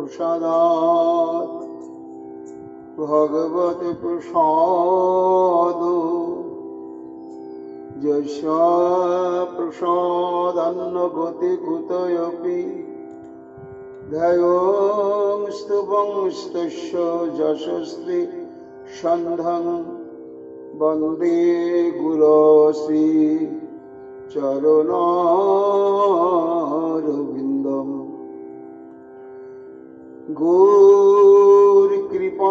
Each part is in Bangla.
प्रसादात् भगवते प्रसाद यस्य प्रसादान्न गति कुतयपि ध्यायोंस्तुवंस्तस्य यशस्वी सन्धं वन्दे गुरुश्री चरणारविन्दम् गौरकृपा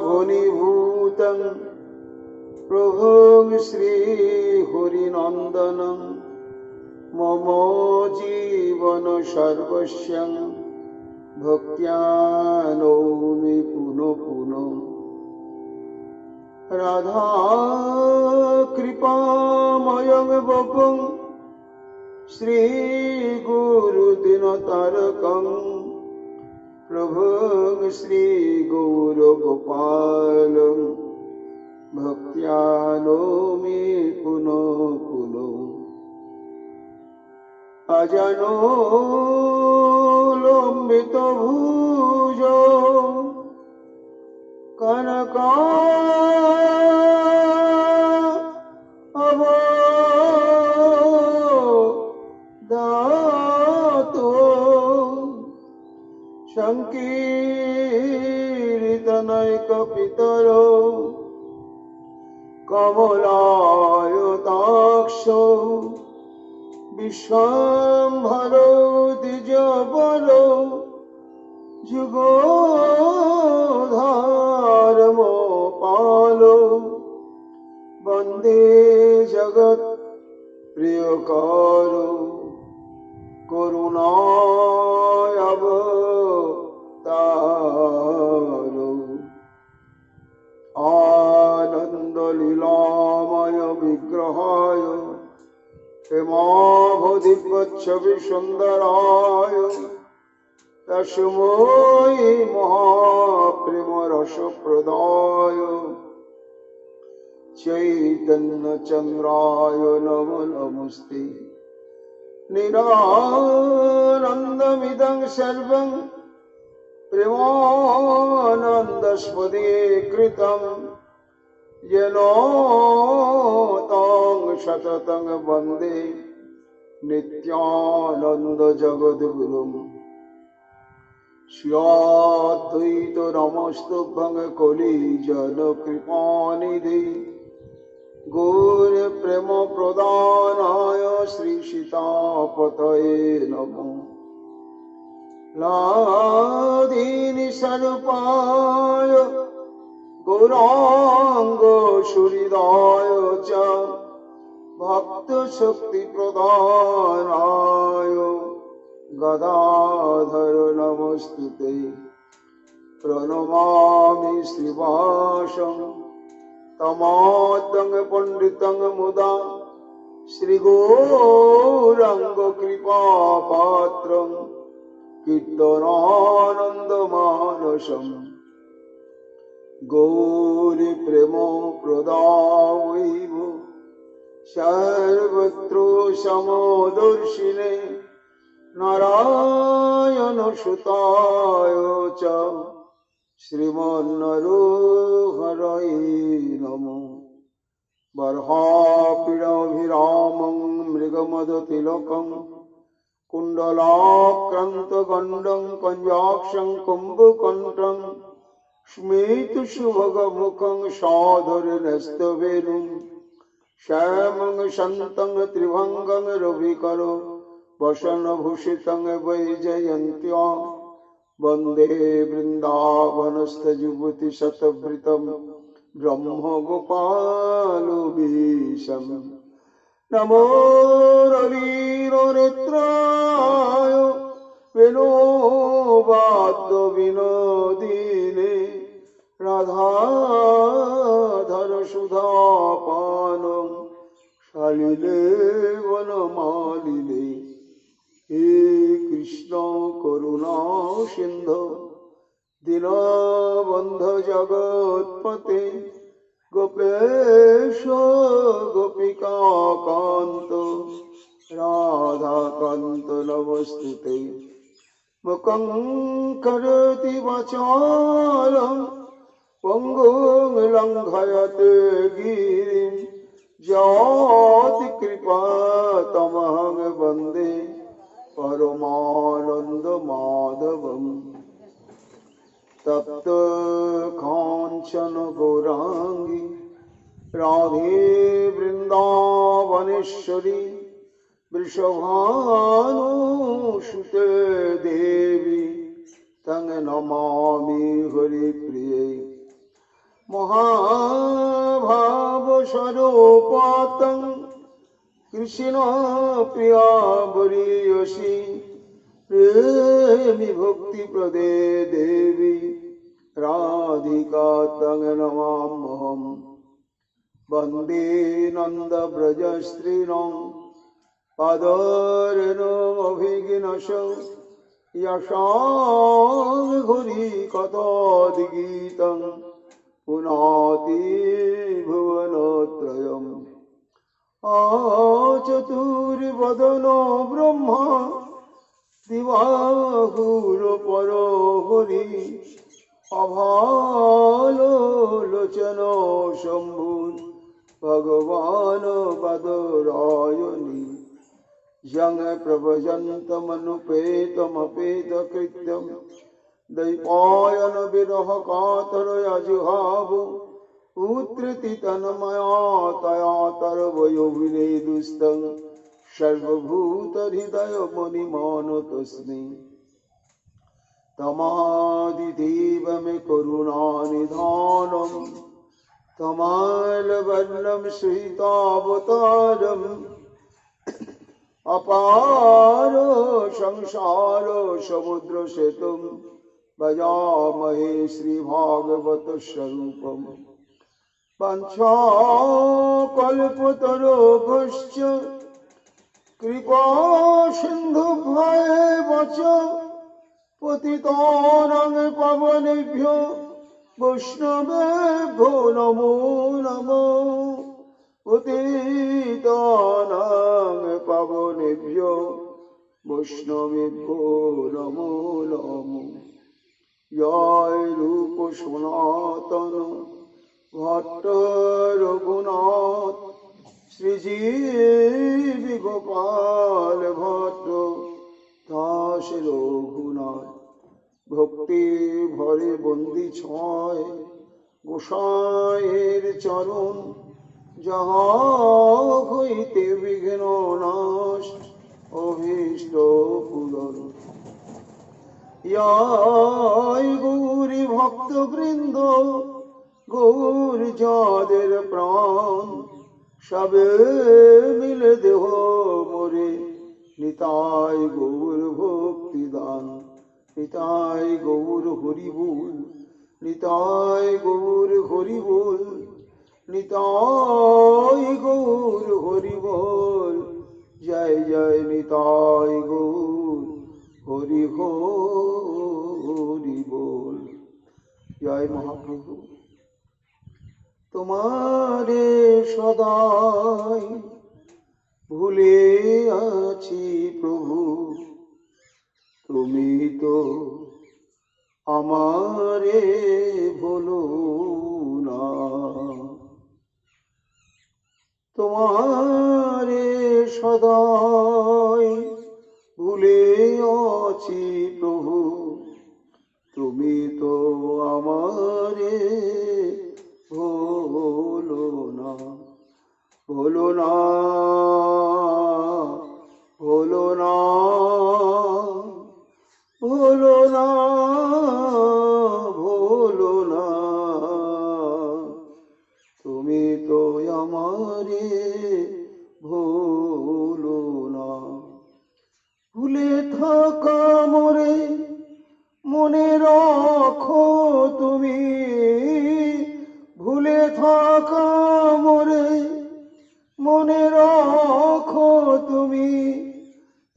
घनीभूतं प्रभुं श्रीहरिनन्दनं मम जीवन सर्वस्वं भक्त्या नौमि पुनः पुनः राधा कृपामयं वपुं श्रीगुरुदिनतारकं प्रभुं श्रीगौरगोपालं भक्त्या नौमि पुनः पुनः अजनो लम्बितभुजो कनकाभो संकीर्तनैकपितरो कमलायताक्षो विश्वम्भरो द्विजबलो जुगोधर्मपालो वन्दे जगत्प्रियकरो करुणावतारो आनन्दलीलामय विग्रहाय हेमाभदिव्यच्छविसुन्दराय तस्मै महाप्रेमरसप्रदाय चैतन्यचन्द्राय नमो नमस्ते निरानन्दमिदं सर्वं प्रेमानन्दस्पदे कृतं येन तं सततं वन्दे नित्यानन्दजगद्गुरुं श्रीअद्वैतनमस्तुभ्यं कलिजनकृपानिधे गौरप्रेमप्रदानाय श्रीसीतापतये नमः लादीनिसरूपाय गौराङ्गसुहृदाय च भक्तशक्तिप्रदानाय गदाधर नमस्तुते प्रणमामि श्रीवासं तमाद्यं पण्डितं मुदा श्रीगौराङ्गकृपापात्रं कीर्तनानन्दमानसम् गौरीप्रेमप्रदावैव सर्वत्र समदर्शिने नारायणसुताय च श्रीमन्नरहरये नमः बर्हापीडाभिरामं मृगमदतिलकं कुण्डलाक्रान्तगण्डं कञ्जाक्षं कुम्भकण्ठं स्मितसुभगमुखं साधुर्यस्तवेणुं श्यामं शान्तं त्रिभङ्गं रविकरो वसनभूषितं वैजयन्त्या वन्दे वृन्दावनस्थयुवतिशतवृतं ब्रह्मगोपालमीशं नमो रविरनेत्राय वेणुवाद्यविनोदिने राधाधरसुधापानं शालिले वनमालिने हे कृष्ण करुणा सिंधु दीनबन्धु जगत्पते गोपेश गोपिकान्त राधाकान्त नमस्तुते মুখং করোতি বাচালং পঙ্গুং লঙ্ঘয়তে গিরিম যতি কৃপা তমহং বন্দে পরমানন্দ মাধবম তপ্ত কাঞ্চন গৌরাঙ্গী রাধে বৃন্দাবনেশ্বরী বৃষভানুসুতে দেবী তং নমামি হরিপ্রিয়ে মহাভাবস্বরূপতং কৃষ্ণ প্রিয়া বরীয়সী প্রেমী ভক্তিপ্রদে দেবী রাধিকা তং নমাম্যহম বন্দে নন্দব্রজস্ত্রীণং পাদরেণুমভিঘ্নস यशां घुरी कथादिगीतं पुनाति भुवनत्रयम् आचतुर्वदनो ब्रह्मा दिवाहुरपरो हरि अभालोचनो शम्भुर् भगवान् वदरायणि यं प्रभजन्तमनुपेतमपेतकृत्यं दैपायन विरह कातरया जुहाव उत्कृति तन्मया तया तरवयो विनेदुस्तं सर्वभूतहृदय मुनिमानतस्मै तमादिदेवमे करुणानिधानं तमालवर्णं श्रीतावतारम् अपारो संसारो समुद्र सेतुं भजामहे श्रीभागवत स्वरूपम् वाञ्छाकल्पतरुभ्यश्च कृपा सिन्धुभ्येव च पतितानां पावनेभ्यो वैष्णवेभ्यो नमो नमः पतितानां पावनेभ्यो वैष्णवेभ्यो नमो नमः जय रूप सनातन भट्ट रघुनाथ श्रीजीव गोपाल भट्ट दास रघुनाथ भक्ति भरे बंदी छाय गोसाइर चरण जहाँ हईते विघ्न नाश अभीष्ट पूरण याय गौरी भक्त वृंद गौर जादेर प्राण सबे मिले देह मोरे निताय गौर भक्ति दान निताय गौर हरि बोल निताय गौर हरि बोल निताय गौर हरि बोल जय जय निताय गौर हरि हरि बोल जय महाप्रभु तुम्हारे सदाई भूले आछि प्रभु तुमी तो आमारे भूलो ना तुम्हारे सदाई भूले आछि प्रभु तुमी तो आमारे भूलो ना भूलो ना भूलो ना भूलो ना भूलो ना तुमी तो आमारे भूलो ना भूले थाका मोरे मने राखो तुमी भूले थाका मोरे मने राखो तुमी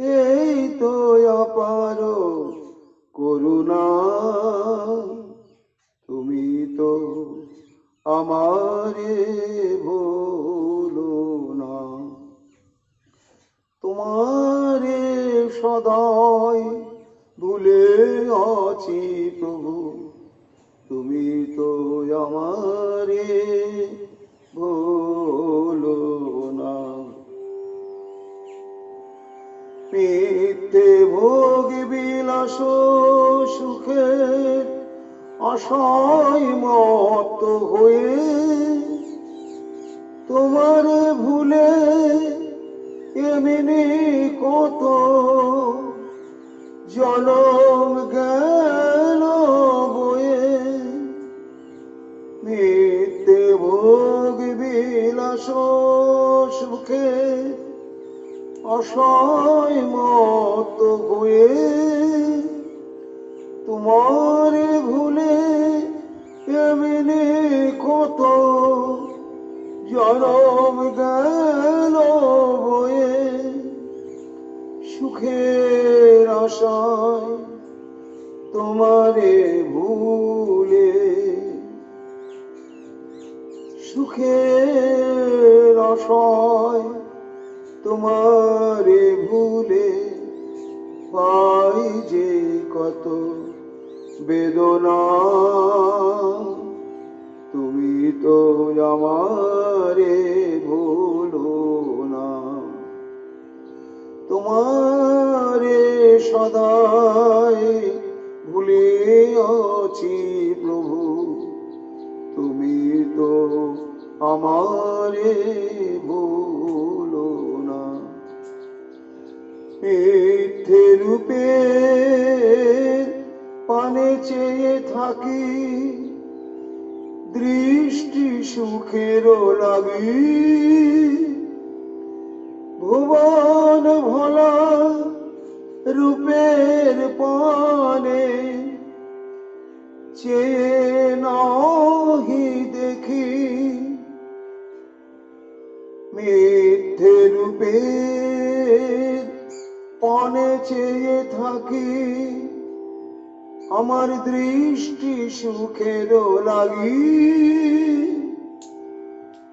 এই তো অপার করুণা তুমি তো আমারে ভুলো না তোমারে সদাই ভুলে আছি প্রভু, তুমি তো আমারে ভুলো না। মিথ্যে ভোগ বিলাস সুখের আশায় মত হয়ে তোমার ভুলে এমনি কত জনম গেল বয়ে। মিথ্যে ভোগ বিলাস সুখে আশায় মত হয়ে তোমার ভুলে এমনি কত জনম গেল বয়ে। সুখের আশায় তোমারে ভুলে, সুখের আশায় তোমারে ভুলে পাই যে কত বেদনা। তুমি তো আমারে ভুলো না। তোমারে সদাই ভুলে আছি প্রভু, তুমি তো আমারে ভুলো না। মিথ্যে রূপের পানে চেয়ে থাকি, দৃষ্টি সুখের লাগি। ভুবন ভোলা রূপের পানে চেয়ে নাহি দেখি। মিথ্যে রূপের পানে চেয়ে থাকি, আমার দৃষ্টি সুখের লাগি।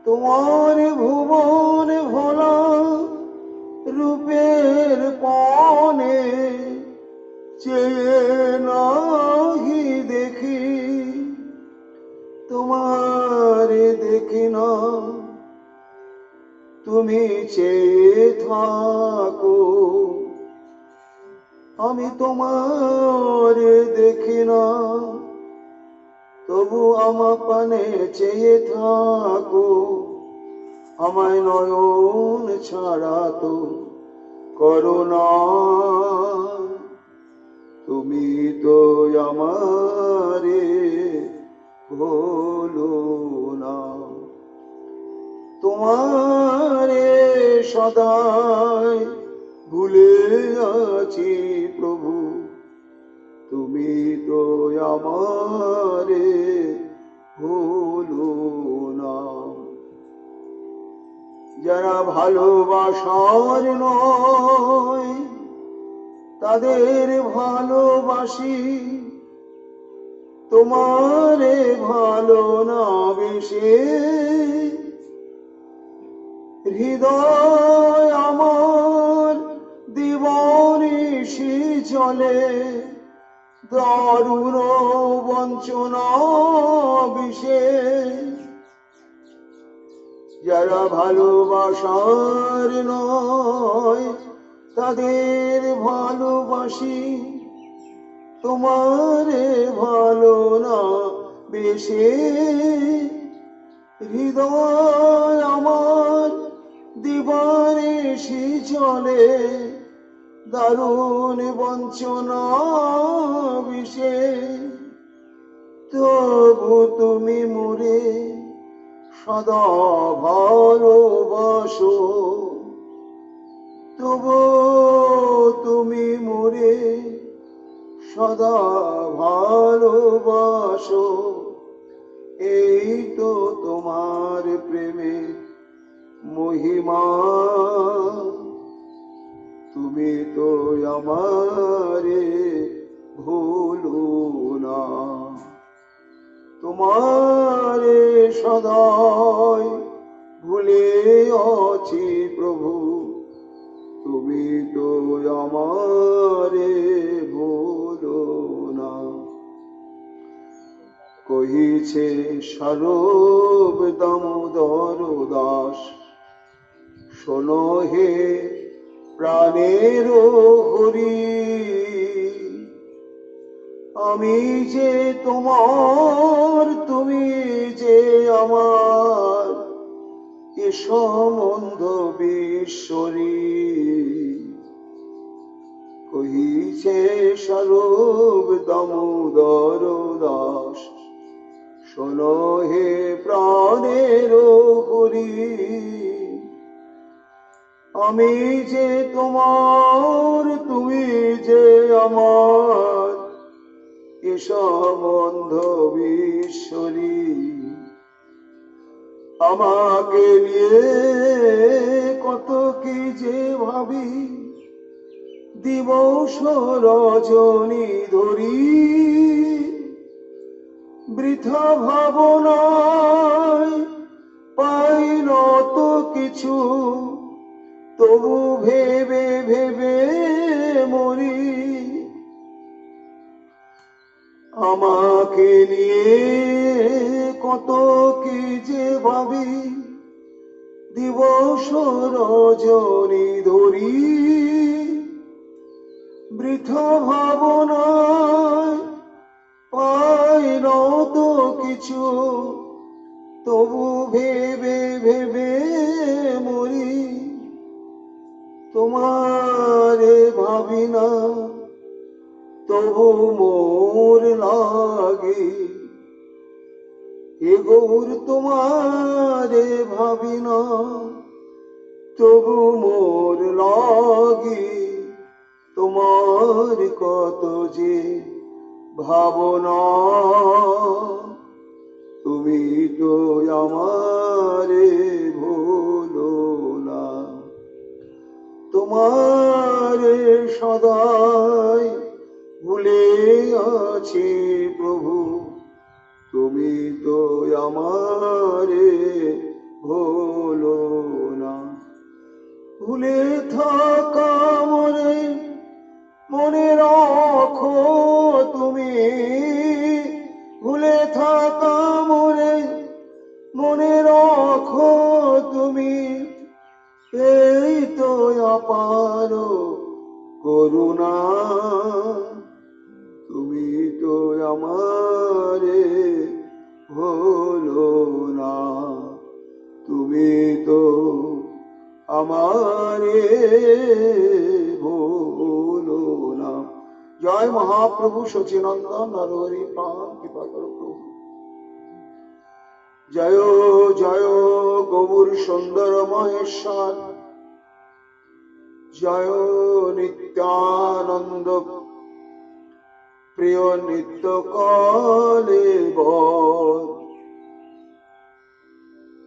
তোমার ভুবন ভোলা রূপের পানে চেয়ে নাহি দেখি। তোমারে দেখি না, তুমি চেয়ে থাকো। আমি তোমারে দেখি না, তবু আমার পানে চেয়ে থাকো। আমায় নয়ন ছাড়া তো করো না। তুমি তো আমারে ভুলো না। তোমারে সদাই ভুলে আছি প্রভু, তুমি তো আমারে ভুলো না। যারা ভালোবাসার নয় তাদের ভালোবাসি, তোমারে ভালো না বেশে। হৃদয় আমার দিবানিশি চলে দারুণ বঞ্চনা বিষে। যারা ভালোবাসার নয় তাদের ভালোবাসি, তোমারে ভালো না বেশে। হৃদয় আমার দিবানিশি চলে দারুণ বঞ্চনা বিষে। তবু তুমি মোরে সদা ভালোবাসো, তবু তুমি মোরে সদা ভালোবাসো। এই তো তোমার প্রেমের মহিমা, তুমি তো আমারে ভুলো না। তোমারে সদাই ভুলে আছি প্রভু, তুমি তো আমারে ভুলো কহিছে স্বরূপ দামোদর দাস, শোনো হে প্রাণের হরি, আমি যে তোমার তুমি যে আমার, এ সম্বন্ধ বিশ্বরী। কহিছে স্বরূপ দামোদর দাস, শোনো হে প্রাণের হরি, আমি যে তোমার তুমি যে আমার, এ সম্বন্ধ বিশ্বরী। আমাকে নিয়ে কত কি যে ভাবি, দিবস রজনী ধরি, বৃথা ভাবনায় পাই নত কিছু, তবু ভেবে ভেবে মরি। আমাকে নিয়ে কত কি যে ভাবি, দিবস রজনী ধরি, বৃথা ভাবনায় পাই নত কিছু, তবু ভেবে ভেবে মরি। তোমারে ভাবি না তবু মোর লাগে, এ গৌর তোমারে ভাবি না তবু মোর লাগে। তোমার কত যে ভাবনা, তুমি তো আমারে ভুলো না। তোমারে সদাই ভুলে আছি প্রভু, তুমি তো আমারে ভুলো না। ভুলে থাকা মনে মনে রাখো তুমি, ভুলে থাকা মনে মনে রাখো তুমি, এই তো অপার করুণা। তুমি তো আমারে ভুলো না, তুমি তো আমারে ভুলো না। জয় মহাপ্রভু সচিনন্দন নরহরি প্রাণ কৃপা করো প্রভু। জয় জয় গৌর সুন্দর মহেশ্বর, জয় নিত্যানন্দ প্রিয় নিত্য কালে বর।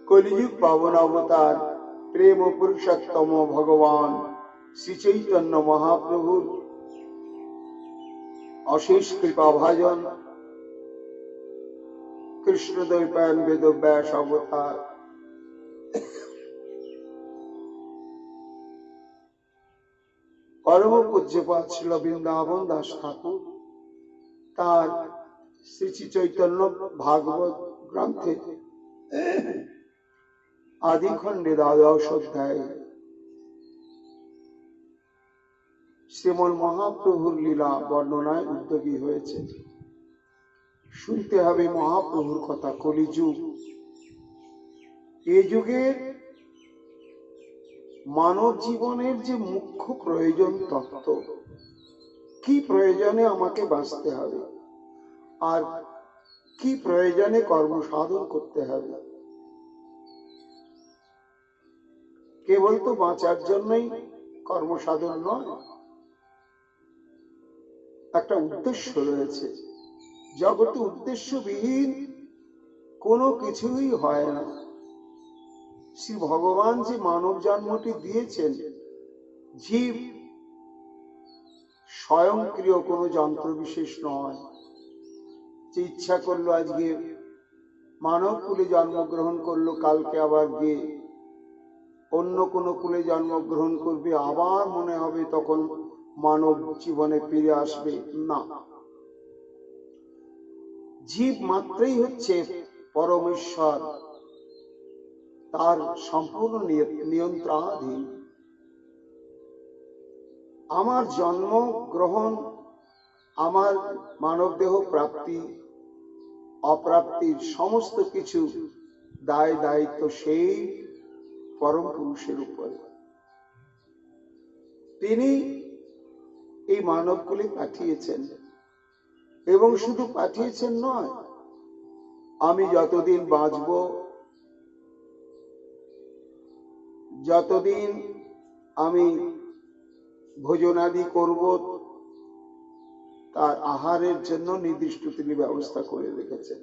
কলিযুগ পাবন অবতার প্রেম পুরুষোত্তম ভগবান শ্রী চৈতন্য মহাপ্রভুর অশেষ কৃপা ভাজন কৃষ্ণদ্বৈপায়ন বেদব্যাস অবতার পরম পূজ্যপাদ ছিল বৃন্দাবন দাস ঠাকুর তার শ্রী শ্রী চৈতন্য ভাগবত গ্রন্থে আদি খণ্ডে দ্বাদশ অধ্যায় শ্রীমন মহাপ্রভুর লীলা বর্ণনায় উদ্যোগী হয়েছে। শুনতে হবে মহাপ্রভুর কথা। কলিযুগ, এই যুগের মানব জীবনের যে মুখ্য প্রয়োজন তত্ত্ব, কি প্রয়োজনে আমাকে বাঁচতে হবে আর কি প্রয়োজনে কর্ম সাধন করতে হবে। কেবল তো বাঁচার জন্যই কর্ম সাধন নয়, একটা উদ্দেশ্য রয়েছে। জগতে উদ্দেশ্যবিহীন কোনো কিছুই হয় না। শ্রী ভগবান যে মানব জন্মটি দিয়েছেন, জীব স্বয়ংক্রিয় কোনো যন্ত্র বিশেষ নয় যে ইচ্ছা করলো আজকে মানব কুলে জন্মগ্রহণ করলো, কালকে আবার গিয়ে অন্য কোনো কুলে জন্মগ্রহণ করবে, আবার মনে হবে তখন মানব জীবনে ফিরে আসবে। না, জীব মাত্রই হচ্ছে পরমেশ্বর, তার সম্পূর্ণ নিয়ন্ত্রণাধীন। আমার জন্ম গ্রহণ, আমার মানব দেহ প্রাপ্তি অপ্রাপ্তির সমস্ত কিছু দায় দায়িত্ব সেই পরম পুরুষের উপরে। তিনি এই মানবকুলে পাঠিয়েছেন, এবং শুধু পাঠিয়েছেন নয়, আমি যতদিন বাঁচব, যতদিন আমি ভোজনাদি করব, তার আহারের জন্য নির্দিষ্ট তিনি ব্যবস্থা করে রেখেছেন।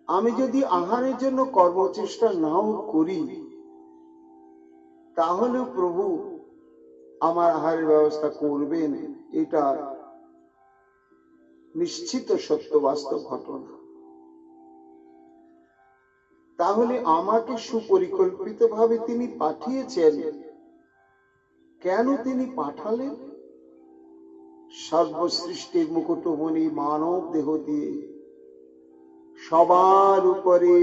আমি যদি আহারের জন্য কর্মচেষ্টা নাও করি, তাহলেও প্রভু আমার আহারের ব্যবস্থা করবেন, এটা নিশ্চিত সত্য বাস্তব ঘটনা। তাহলে আমাকে সুপরিকল্পিতভাবে তিনি পাঠিয়েছেন। কেন তিনি পাঠালেন? সর্বসৃষ্টির মুকুটমণি মানব দেহ দিয়ে সবার উপরে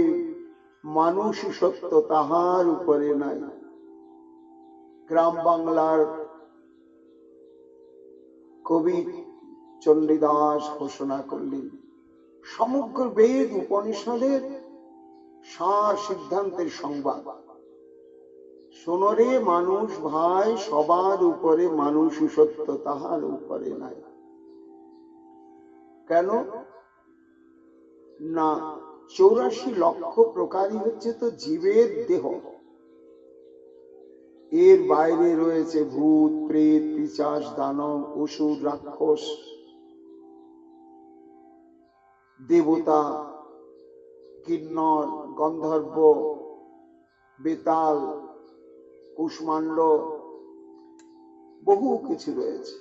মানুষ সত্য, তাহার উপরে নাই। গ্রাম বাংলার কবি চণ্ডীদাস ঘোষণা করলেন, সমগ্র বেদ উপনিষদের সার সিদ্ধান্তের সংবাদ। শোনরে মানুষ ভাই, সবার উপরে মানুষ সত্য, তাহার উপরে নাই। কেন না? 84 লক্ষ প্রকারই হচ্ছে তো জীবের দেহ। এর বাইরে রয়েছে ভূত, প্রেত, পিশাচ, দানব, অসুর, রাক্ষস, দেবতা, কিন্নর, গন্ধর্ব, বেতাল, কুষ্মাণ্ড, বহু কিছু রয়েছে।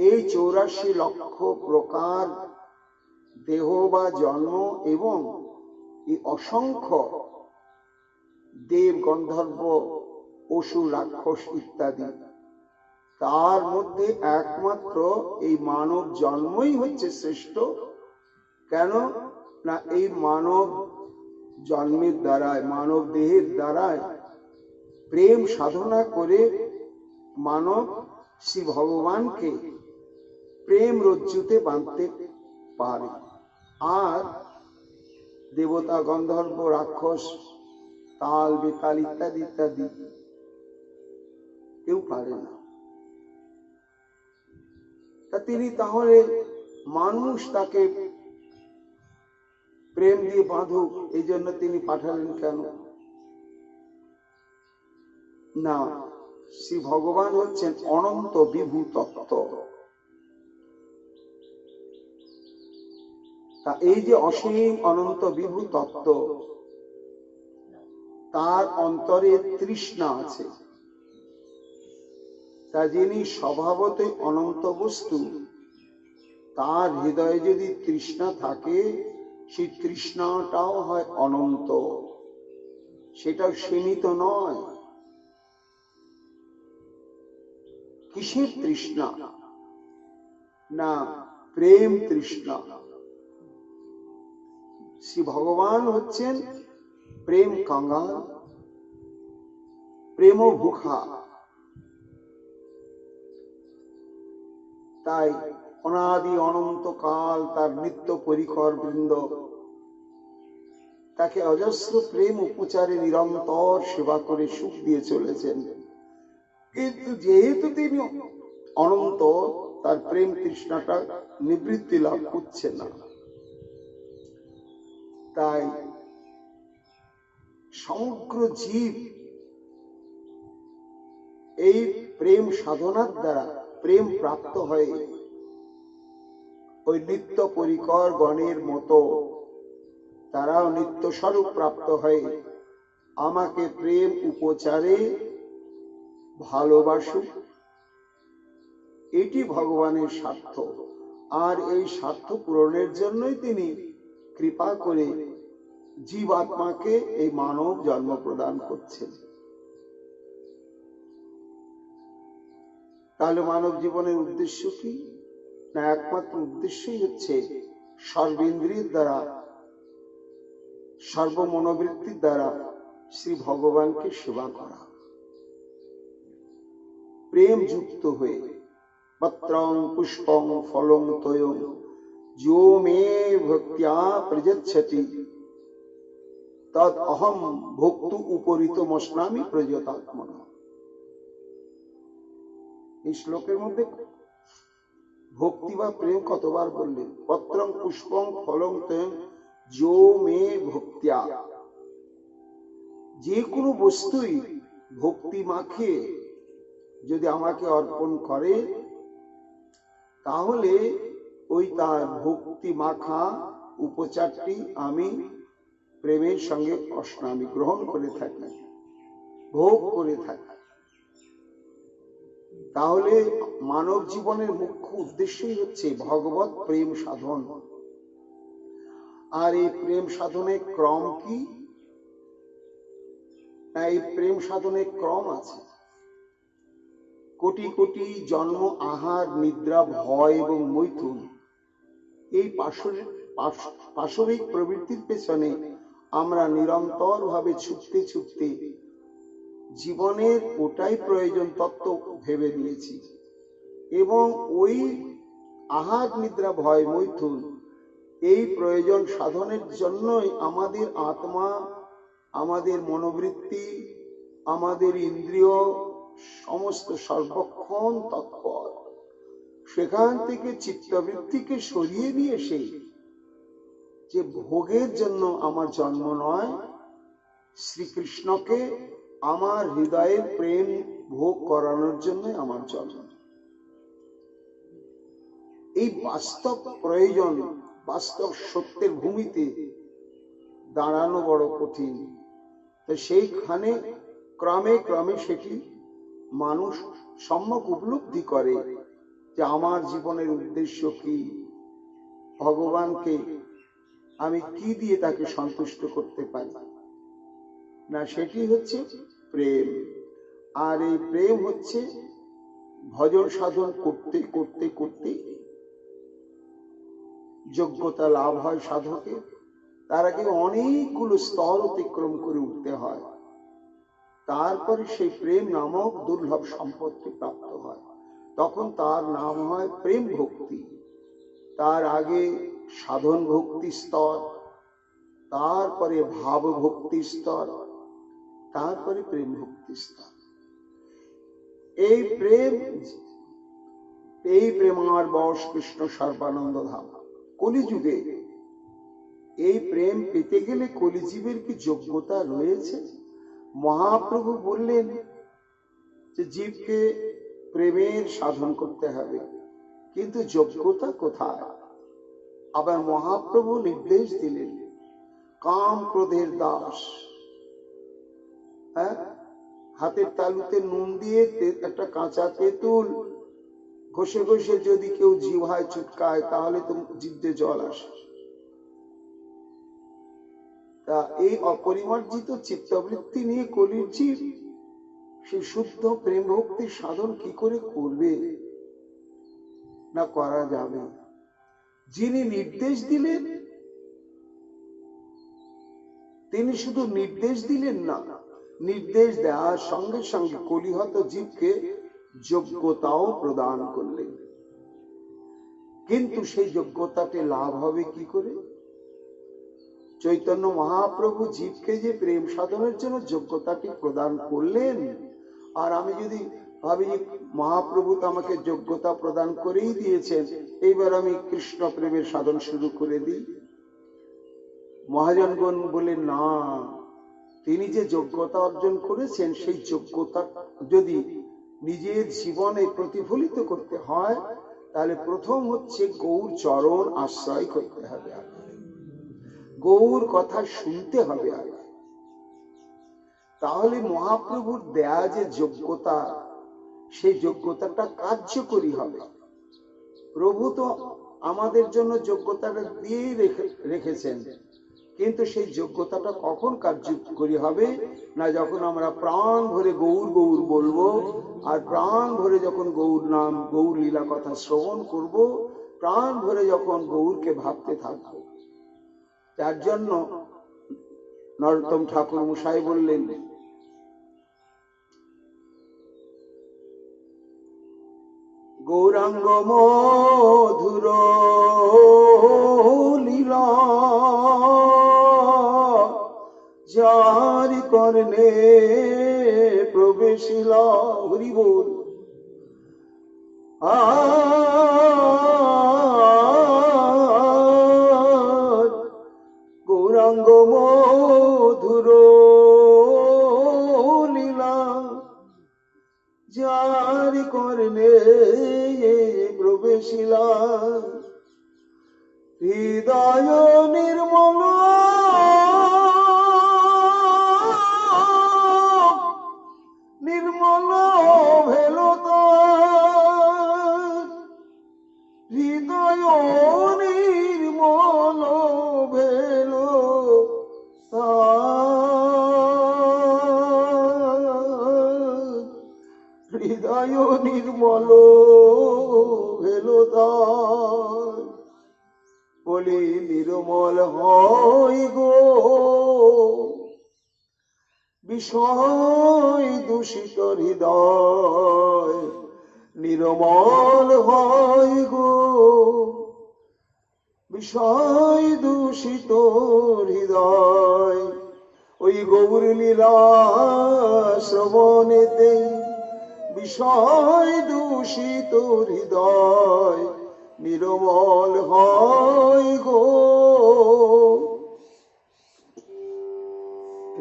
এই 84 লক্ষ প্রকার দেহ বা জন্ম এবং এই অসংখ্য দেব, গন্ধর্ব, অসুর, রাক্ষস ইত্যাদি, তার মধ্যে একমাত্র এই মানব জন্মই হচ্ছে শ্রেষ্ঠ। কেন না? এই মানব জন্মের দ্বারায়, মানব দেহের দ্বারায় প্রেম সাধনা করে মানব শ্রী ভগবানকে প্রেম রজ্জুতে বাঁধতে পারে। আর দেবতা, গন্ধর্ব, রাক্ষস, তাল, বেতাল ইত্যাদি ইত্যাদি কেউ পারে না। তা তিনি তাহলে মানুষ তাকে প্রেম দিয়ে বাঁধুক, এই জন্য তিনি পাঠালেন। কেন না? শ্রী ভগবান হচ্ছেন অনন্ত বিভু তত্ত্ব। তা এই যে অসীম অনন্ত বিভু তত্ত্ব, তার অন্তরে তৃষ্ণা আছে। তা যিনি স্বভাবতই অনন্ত বস্তু, তার হৃদয়ে যদি তৃষ্ণা থাকে, সেই তৃষ্ণাটাও হয় অনন্ত, সেটাও সীমিত নয়। কিসের তৃষ্ণা? না, প্রেম তৃষ্ণা। শ্রী ভগবান হচ্ছেন প্রেম কাঙ্গাল, প্রেম ভুখা। তাই অনাদি অনন্তকাল তার নিত্য পরিকর বৃন্দ তাকে অজস্র প্রেম উপচারে নিরন্তর সেবা করে সুখ দিয়ে চলেছেন। কিন্তু যেহেতু তিনি অনন্ত, তার প্রেম তৃষ্ণাটা নিবৃত্তি লাভ করছে না। তাই সমগ্র জীব এই প্রেম সাধনার দ্বারা প্রেম প্রাপ্ত হয়ে ওই নিত্য পরিকর গণের মতো তারাও নিত্য স্বরূপ প্রাপ্ত হয়ে আমাকে প্রেম উপচারে ভালোবাসুক, এটি ভগবানের স্বার্থ। আর এই স্বার্থ পূরণের জন্যই তিনি কৃপা করে জীবাত্মাকে এই মানব জন্ম প্রদান করছেন। তাহলে মানব জীবনের উদ্দেশ্য কি? না একমাত্র উদ্দেশ্যই হচ্ছে সর্বেন্দ্রিয়ের দ্বারা, সর্বমনোবৃত্তির দ্বারা শ্রী ভগবানকে সেবা করা, প্রেম যুক্ত হয়ে। পত্রং পুষ্পং ফলং তয়ং যো মে ভক্ত্যা প্রযচ্ছতি তদ অহম ভোক্তু উপরিতমস্নামি প্রযতাত্মনা। এই শ্লোকের মধ্যে ভক্তি বা প্রেম কতবার বললেন? পত্রং পুষ্পং ফলং তয়ং যো মে ভক্ত্যা, যে কোনো বস্তুই ভক্তি মাখিয়ে যদি আমাকে অর্পণ করে, তাহলে ওই তার ভক্তি মাখা উপচারটি আমি প্রেমের সঙ্গে অস্নামি গ্রহণ করে থাকি, ভোগ করে থাকি। তাহলে মানব জীবনের মুখ্য উদ্দেশ্যই হচ্ছে ভগবত প্রেম সাধন। আর এই প্রেম সাধনের ক্রম কি? না, এই প্রেম সাধনের ক্রম আছে। কোটি কোটি জন্ম, আহার, নিদ্রা, ভয় এবং মৈথুন, এই পাশবিক প্রবৃত্তির পেছনে আমরা নিরন্তর ভাবে ছুটতে ছুটতে জীবনের ওটাই প্রয়োজন তত্ত্ব ভেবে নিয়েছি, এবং ওই আহার, নিদ্রা, ভয়, মৈথুন এই প্রয়োজন সাধনের জন্যই আমাদের আত্মা, আমাদের মনোবৃত্তি, আমাদের ইন্দ্রিয় সমস্ত সর্বক্ষণ তৎপর। সেখান থেকে চিত্তবৃত্তিকে সরিয়ে নিয়ে এসে যে ভোগের জন্য আমার জন্ম নয়, শ্রীকৃষ্ণকে আমার হৃদয়ের প্রেম ভোগ করানোর জন্য আমার জন্ম। এই বাস্তব প্রয়োজন, বাস্তব সত্যের ভূমিতে দাঁড়ানো বড় কঠিন। তো সেইখানে ক্রমে ক্রমে সেটি মানুষ সম্যক উপলব্ধি করে যে আমার জীবনের উদ্দেশ্য কি, ভগবানকে আমি কি দিয়ে তাকে সন্তুষ্ট করতে পারি। না, সেটি হচ্ছে প্রেম। আর এই প্রেম হচ্ছে ভজন সাধন করতে করতে করতে যোগ্যতা লাভ হয় সাধকের। তার আগে অনেকগুলো স্তর অতিক্রম করে উঠতে হয়, তারপরে সেই প্রেম নামক দুর্লভ সম্পত্তি প্রাপ্ত হয়। তখন তার নাম হয় প্রেম ভক্তি। তার আগে সাধন ভক্তি স্তর, তারপরে ভাব ভক্তি স্তর, তারপরে প্রেম ভক্তি স্তর। এই প্রেমার বশ কৃষ্ণ সর্বানন্দ ধাম। কলিযুগে এই প্রেম পেতে গেলে কলিজীবের কি যোগ্যতা রয়েছে? মহাপ্রভু বললেন যে জীবকে প্রেমের সাধন করতে হবে, কিন্তু যোগ্যতা কোথায়? আবার মহাপ্রভু নির্দেশ দিলেন, কাম ক্রোধের দাস। হাতের তালুতে নুন দিয়ে একটা কাঁচা তেঁতুল ঘষে ঘষে যদি কেউ জিহ্বায় চুটকায়, তাহলে তো জিভে জল আসে। তা এই অপরিমার্জিত চিত্তবৃত্তি নিয়ে কলির জীব সেই শুদ্ধ প্রেম ভক্তির সাধন কি করে করবে? না, করা যাবে। যিনি নির্দেশ দিলেন, তিনি শুধু নির্দেশ দিলেন না, নির্দেশ দেওয়ার সঙ্গে সঙ্গে কলিহত জীবকে যোগ্যতাও প্রদান করলেন। কিন্তু সেই যোগ্যতাটি লাভ হবে কি করে? চৈতন্য মহাপ্রভু জীবকে যে প্রেম সাধনের জন্য যোগ্যতাটি প্রদান করলেন, আর আমি যদি ভাবি যে মহাপ্রভু তো আমাকে যোগ্যতা প্রদান করেই দিয়েছেন, এইবার আমি কৃষ্ণ প্রেমের সাধন শুরু করে দিই। মহাজনগণ বলে, না, তিনি যে যোগ্যতা অর্জন করেছেন, সেই যোগ্যতা যদি নিজের জীবনে প্রতিফলিত করতে হয়, তাহলে প্রথম হচ্ছে গৌর চরণ আশ্রয় করতে হবে, গৌর কথা শুনতে হবে। তাহলে মহাপ্রভুর দেয়া যে যোগ্যতা, সেই যোগ্যতাটা কার্যকরী হবে। প্রভু তো আমাদের জন্য যোগ্যতাটা দিয়েই রেখেছেন, কিন্তু সেই যোগ্যতাটা কখন কার্যকরী হবে? না, যখন আমরা প্রাণ ভরে গৌর গৌর বলবো, আর প্রাণ ভরে যখন গৌর নাম, গৌর লীলা কথা শ্রবণ করব, প্রাণ ভরে যখন গৌরকে ভাবতে থাকবো। যার জন্য নরোত্তম ঠাকুর মশাই বললেন, গৌরাঙ্গ মধুর লীলা যারি করনে প্রবেশিলা। হরি বল। গৌরাঙ্গ মধুর লীলা যারি করনে প্রবেশিলা। হৃদয় নির্মল নির্মল ভেল তার। হৃদয় নির্মল ভেল তার। হৃদয় নির্মল ভেল তার। বলি নির্মল হয় গো বিষয় দূষিত হৃদয়। নির্মল হয় গো বিষয় দূষিত হৃদয়। ওই গৌর লীলা শ্রবণেতে বিষয় দূষিত হৃদয় নির্মল হয় গো।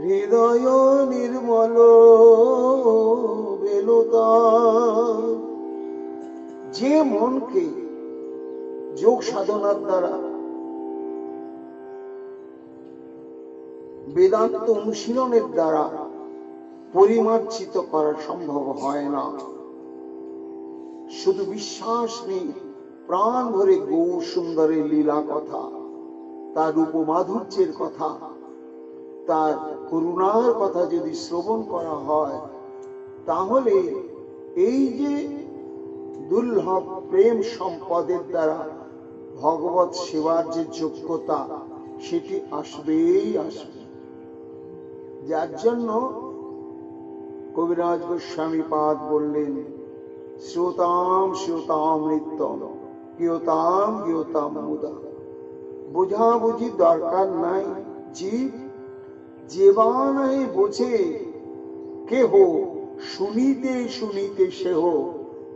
হৃদয় নির্মল বেলতা। যে মনকে যোগ সাধনার দ্বারা বেদান্ত অনুশীলনের দ্বারা পরিমার্জিত করা সম্ভব হয় না, শুধু বিশ্বাস নেই প্রাণ ভরে গৌর সুন্দরের লীলা কথা, তার রূপমাধুর্যের কথা, তার করুণার কথা যদি শ্রবণ করা হয়, তাহলে এই যে দুর্লভ প্রেম সম্পদের দ্বারা ভগবত সেবার যে যোগ্যতা, সেটি আসবেই আসবে। যার জন্য কবিরাজ গোস্বামী পাদ বললেন, শ্রোতাম শ্রোতাম নিত্যম গীয়তাম গীয়তাম মুদা। বোঝাবুঝি দরকার নাই, জীব যেবা নাই বোঝে কেহ, শুনিতে শুনিতে সেহ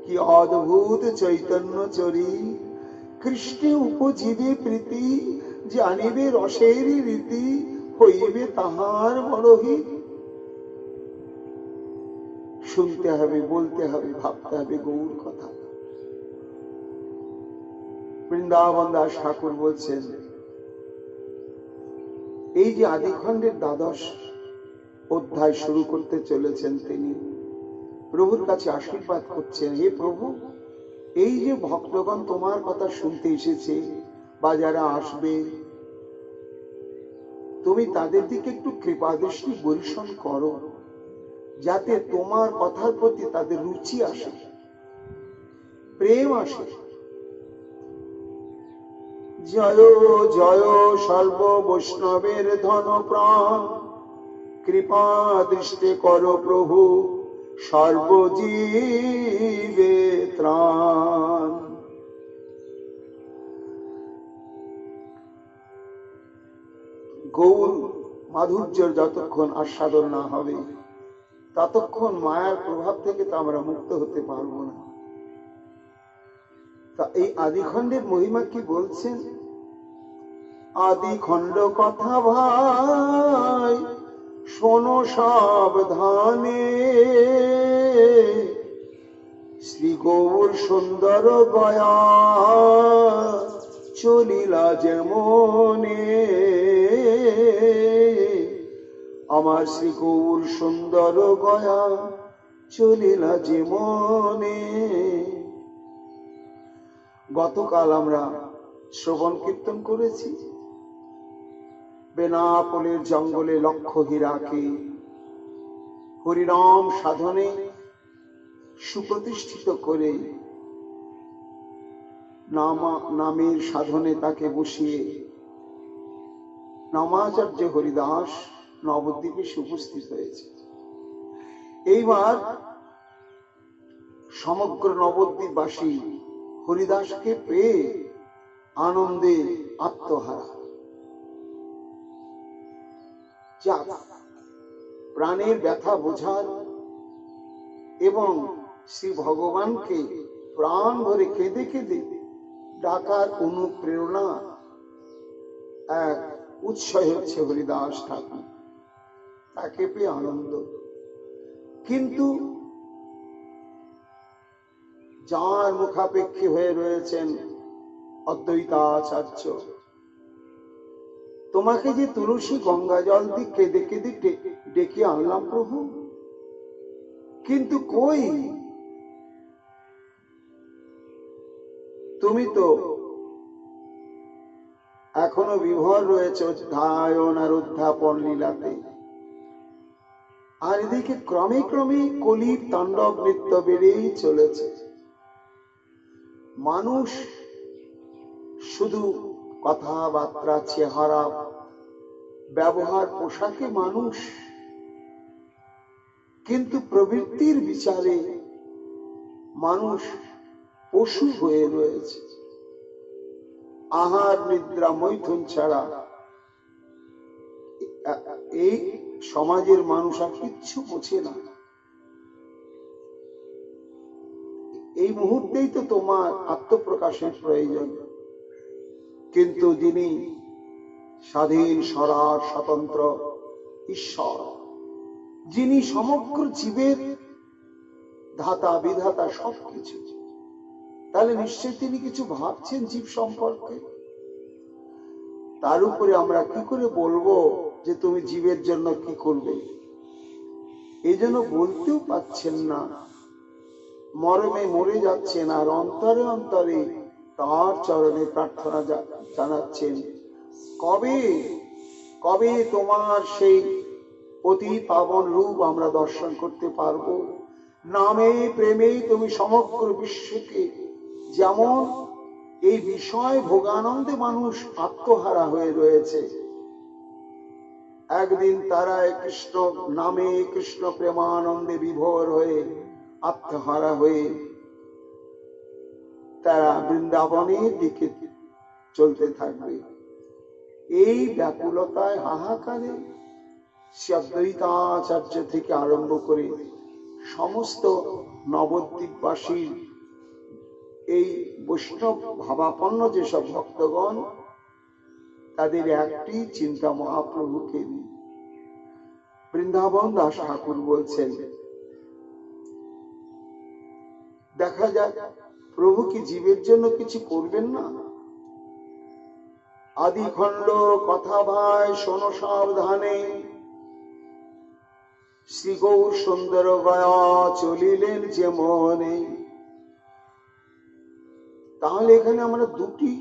কি অদ্ভুত চৈতন্য চরি। কৃষ্ণে উপজীবে প্রীতি, জানিবে রসের রীতি, হইবে তাহার বড়হিত। শুনতে হবে, বলতে হবে, ভাবতে হবে গৌর কথা। বৃন্দাবন দাস ঠাকুর বলছেন, এই যে আদিখণ্ডের দ্বাদশ অধ্যায় শুরু করতে চলেছেন, তিনি প্রভুর কাছে আশীর্বাদ করছেন, হে প্রভু, এই যে ভক্তগণ তোমার কথা শুনতে এসেছে বা যারা আসবে, তুমি তাদের দিকে একটু কৃপা দৃষ্টি বর্ষণ করো, যাতে তোমার কথার প্রতি তাদের রুচি আসে, প্রেম আসে। জয় জয় সর্ব বৈষ্ণবের ধন প্রাণ, কৃপা দৃষ্টি করো প্রভু সর্বজীবে ত্রাণ। গৌর মাধুর্যের যতক্ষণ আস্বাদন না হবে, ততক্ষণ মায়ার প্রভাব থেকে তো আমরা মুক্ত হতে পারবো না। তা এই আদিখণ্ডের মহিমা কি বলছেন? আদিখণ্ড কথা ভাই শোনো সাবধানে, শ্রী গৌর সুন্দর গয়া চলিলা যেমনে। আমার শ্রী গৌর সুন্দর গয়া চলিলা যেমনে। গতকাল আমরা শ্রবণ কীর্তন করেছি, বেনাপোলের জঙ্গলে লক্ষ হীরাকে হরিনাম সাধনে সুপ্রতিষ্ঠিত করে নামের সাধনে তাকে বসিয়ে নামাচার্য হরিদাস নবদ্বীপে উপস্থিত হয়েছে। এইবার সমগ্র নবদ্বীপবাসী হরিদাসকে পেয়ে আনন্দে আত্মহারা। যাক, প্রাণের ব্যথা বোঝার এবং শ্রী ভগবানকে প্রাণ ভরে কেঁদে কেঁদে ডাকার অনুপ্রেরণা এক উৎসয় হচ্ছে হরিদাস ঠাকুর, তাকে পেয়ে আনন্দ। কিন্তু যার মুখাপেক্ষী হয়ে রয়েছেন অদ্বৈতাচার্য, তোমাকে যে তুলসী গঙ্গা জল দিয়ে কেঁদে কেঁদে ডেকে আনলাম প্রভু, কিন্তু কই, তুমি তো এখনো বিভোর রয়েছে অধ্যায়ন আর অধ্যাপন লীলাতে। আর এদিকে ক্রমে ক্রমে কলির তাণ্ডব নৃত্য বেড়েই চলেছে। মানুষ শুধু কথাবার্তা, চেহারা, ব্যবহার, পোশাকে মানুষ, কিন্তু প্রবৃত্তির বিচারে মানুষ পশু হয়ে রয়েছে। আহার, নিদ্রা, মৈথুন ছাড়া এই সমাজের মানুষ আর কিচ্ছু বোঝে না। এই মুহূর্তেই তো তোমার আত্মপ্রকাশের প্রয়োজন, কিন্তু যিনি স্বাধীন, স্বরাট, স্বতন্ত্র ঈশ্বর, যিনি সমগ্র জীবের ধাতা বিধাতা সবকিছু, তাহলে নিশ্চয় তিনি কিছু ভাবছেন জীব সম্পর্কে। তার উপরে আমরা কি করে বলবো যে তুমি জীবের জন্য কি করবে? এই জন্য বলতেও পাচ্ছেন না, মরমে মরে যাচ্ছেন, আর অন্তরে অন্তরে তার চরণে প্রার্থনা জানাচ্ছেন, কবে কবে তোমার সেই অতি পাবন রূপ আমরা দর্শন করতে পারবো। নামে প্রেমে তুমি সমগ্র বিশ্বকে, যেমন এই বিষয় ভোগানন্দে মানুষ আত্মহারা হয়ে রয়েছে, একদিন তারা কৃষ্ণ নামে, কৃষ্ণ প্রেমানন্দে বিভোর হয়ে আত্মহারা হয়ে তারা বৃন্দাবনের দিকে চলতে থাকবে। এই ব্যাকুলতায়, হাহাকারে শ্রী অদ্বৈতাচার্য থেকে আরম্ভ করে সমস্ত নবদ্বীপবাসীর এই বৈষ্ণব ভাবাপন্ন যেসব ভক্তগণ, তাদের একটি চিন্তা মহাপ্রভুকে নিয়ে। বৃন্দাবন দাস ঠাকুর বলছেন, দেখা যাক প্রভু কি জীবের জন্য কিছু করবেন না? আদিখণ্ড কথা ভাই শোনো সাবধানে, শ্রী গৌর সুন্দর গয়া চলিলেন যে মনে। তাহলে এখানে আমরা দুটি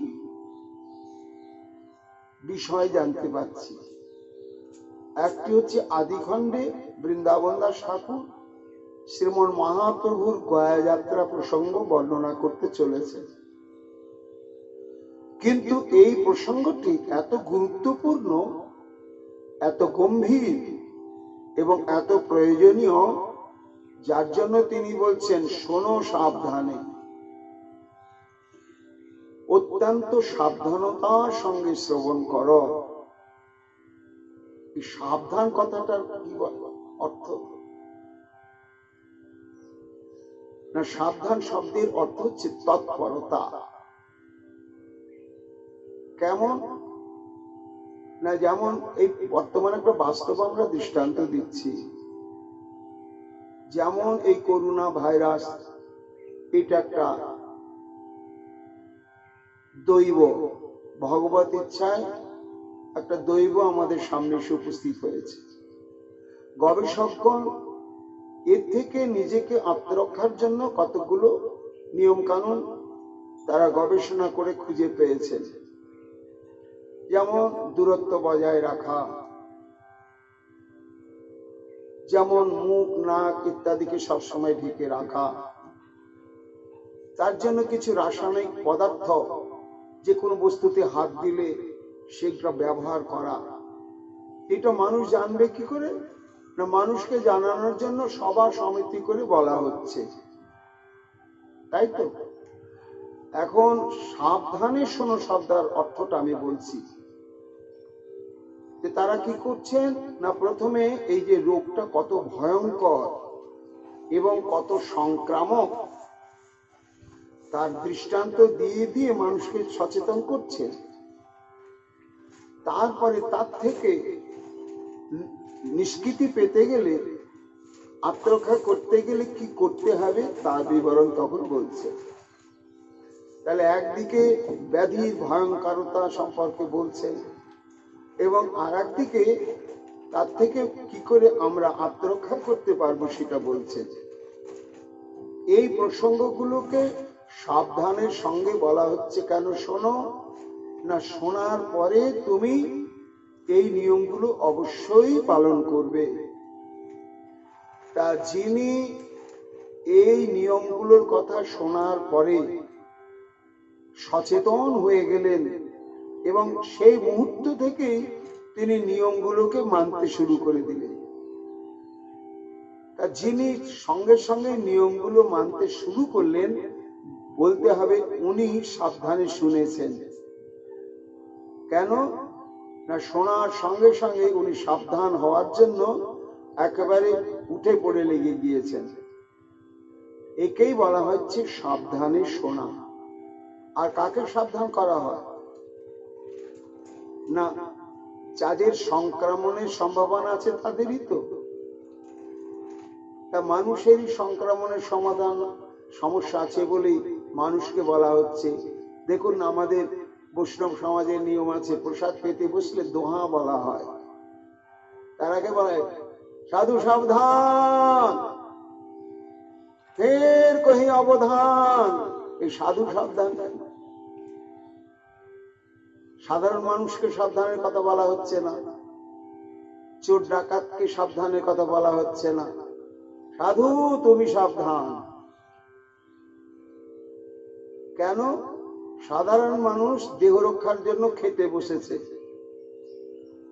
বিষয় জানতে পারছি। একটি হচ্ছে আদিখণ্ডে বৃন্দাবন দাস ঠাকুর শ্রীমন মহাপ্রভুর গয়া যাত্রা প্রসঙ্গ বর্ণনা করতে চলেছে, কিন্তু এই প্রসঙ্গটি এত গুরুত্বপূর্ণ, এত গম্ভীর এবং এত প্রয়োজনীয়, যার জন্য তিনি বলছেন শোনো সাবধানে, অত্যন্ত সাবধানতার সঙ্গে শ্রবণ করো। এই সাবধান কথাটার কি অর্থ? না, সাবধান শব্দের অর্থ হচ্ছে তৎপরতা। কেমন না, যেমন এই বর্তমানে একটা বাস্তব আমরা দৃষ্টান্ত দিচ্ছি, যেমন এই করোনা ভাইরাস, এটা একটা দৈব, ভগবত ইচ্ছায় একটা দৈব আমাদের সামনে এসে উপস্থিত হয়েছে। গবেষকগণ এর থেকে নিজেকে আত্মরক্ষার জন্য কতগুলো নিয়ম কানুন তারা গবেষণা করে খুঁজে পেয়েছেন। যেমন দূরত্ব বজায় রাখা, যেমন মুখ, নাক ইত্যাদিকে সবসময় ঢেকে রাখা, তার জন্য কিছু রাসায়নিক পদার্থ যে কোনো বস্তুতে হাত দিলে সেটা ব্যবহার করা, এটা মানুষ জানবে কি করে? না, মানুষকে জানানোর জন্য সভা সমিতি করে বলা হচ্ছে, তাই তো। এখন সাবধানে শোনো শব্দের অর্থটা আমি বলছি। যে তারা কি করছেন না, প্রথমে এই যে রোগটা কত ভয়ঙ্কর এবং কত সংক্রামক তার দৃষ্টান্ত দিয়ে দিয়ে মানুষকে সচেতন করছেন। তারপরে তার থেকে নিষ্কৃতি পেতে গেলে, আত্মরক্ষা করতে গেলে কি করতে হবে তার বিবরণ তখন বলছে। তাহলে একদিকে ব্যাধির ভয়ঙ্করতা সম্পর্কে বলছেন এবং আর একদিকে তার থেকে কি করে আমরা আত্মরক্ষা করতে পারবো সেটা বলছেন। এই প্রসঙ্গগুলোকে সাবধানের সঙ্গে বলা হচ্ছে। কেন শোনো না, শোনার পরে তুমি এই নিয়মগুলো অবশ্যই পালন করবে। তা যিনি এই নিয়মগুলোর কথা শোনার পরে সচেতন হয়ে গেলেন এবং সেই মুহূর্ত থেকেই তিনি নিয়মগুলোকে মানতে শুরু করে দিলেন। তা যিনি সঙ্গে সঙ্গে নিয়মগুলো মানতে শুরু করলেন, বলতে হবে উনি সাবধানে শুনেছেন। কেন না, শোনার সঙ্গে সঙ্গে উনি সাবধান হওয়ার জন্য একেবারে উঠে পড়ে লেগে গিয়েছেন। একেই বলা হচ্ছে সাবধানে শোনা। আর কাকে সাবধান করা হয় না, যাদের সংক্রমণের সম্ভাবনা আছে তাদেরই তো। তা মানুষেরই সংক্রমণের সমস্যা আছে বলেই মানুষকে বলা হচ্ছে। দেখুন, আমাদের বৈষ্ণব সমাজের নিয়ম আছে, প্রসাদ পেতে বসলে দোহা বলা হয়। তার আগে বলে সাধু সাবধান, ফের কহি অবধান। এই সাধু সাবধান, সাধারণ মানুষকে সাবধানের কথা বলা হচ্ছে না, চোর ডাকাতকে সাবধানের কথা বলা হচ্ছে না। সাধু তুমি সাবধান। কেন? সাধারণ মানুষ দেহ রক্ষার জন্য খেতে বসেছে,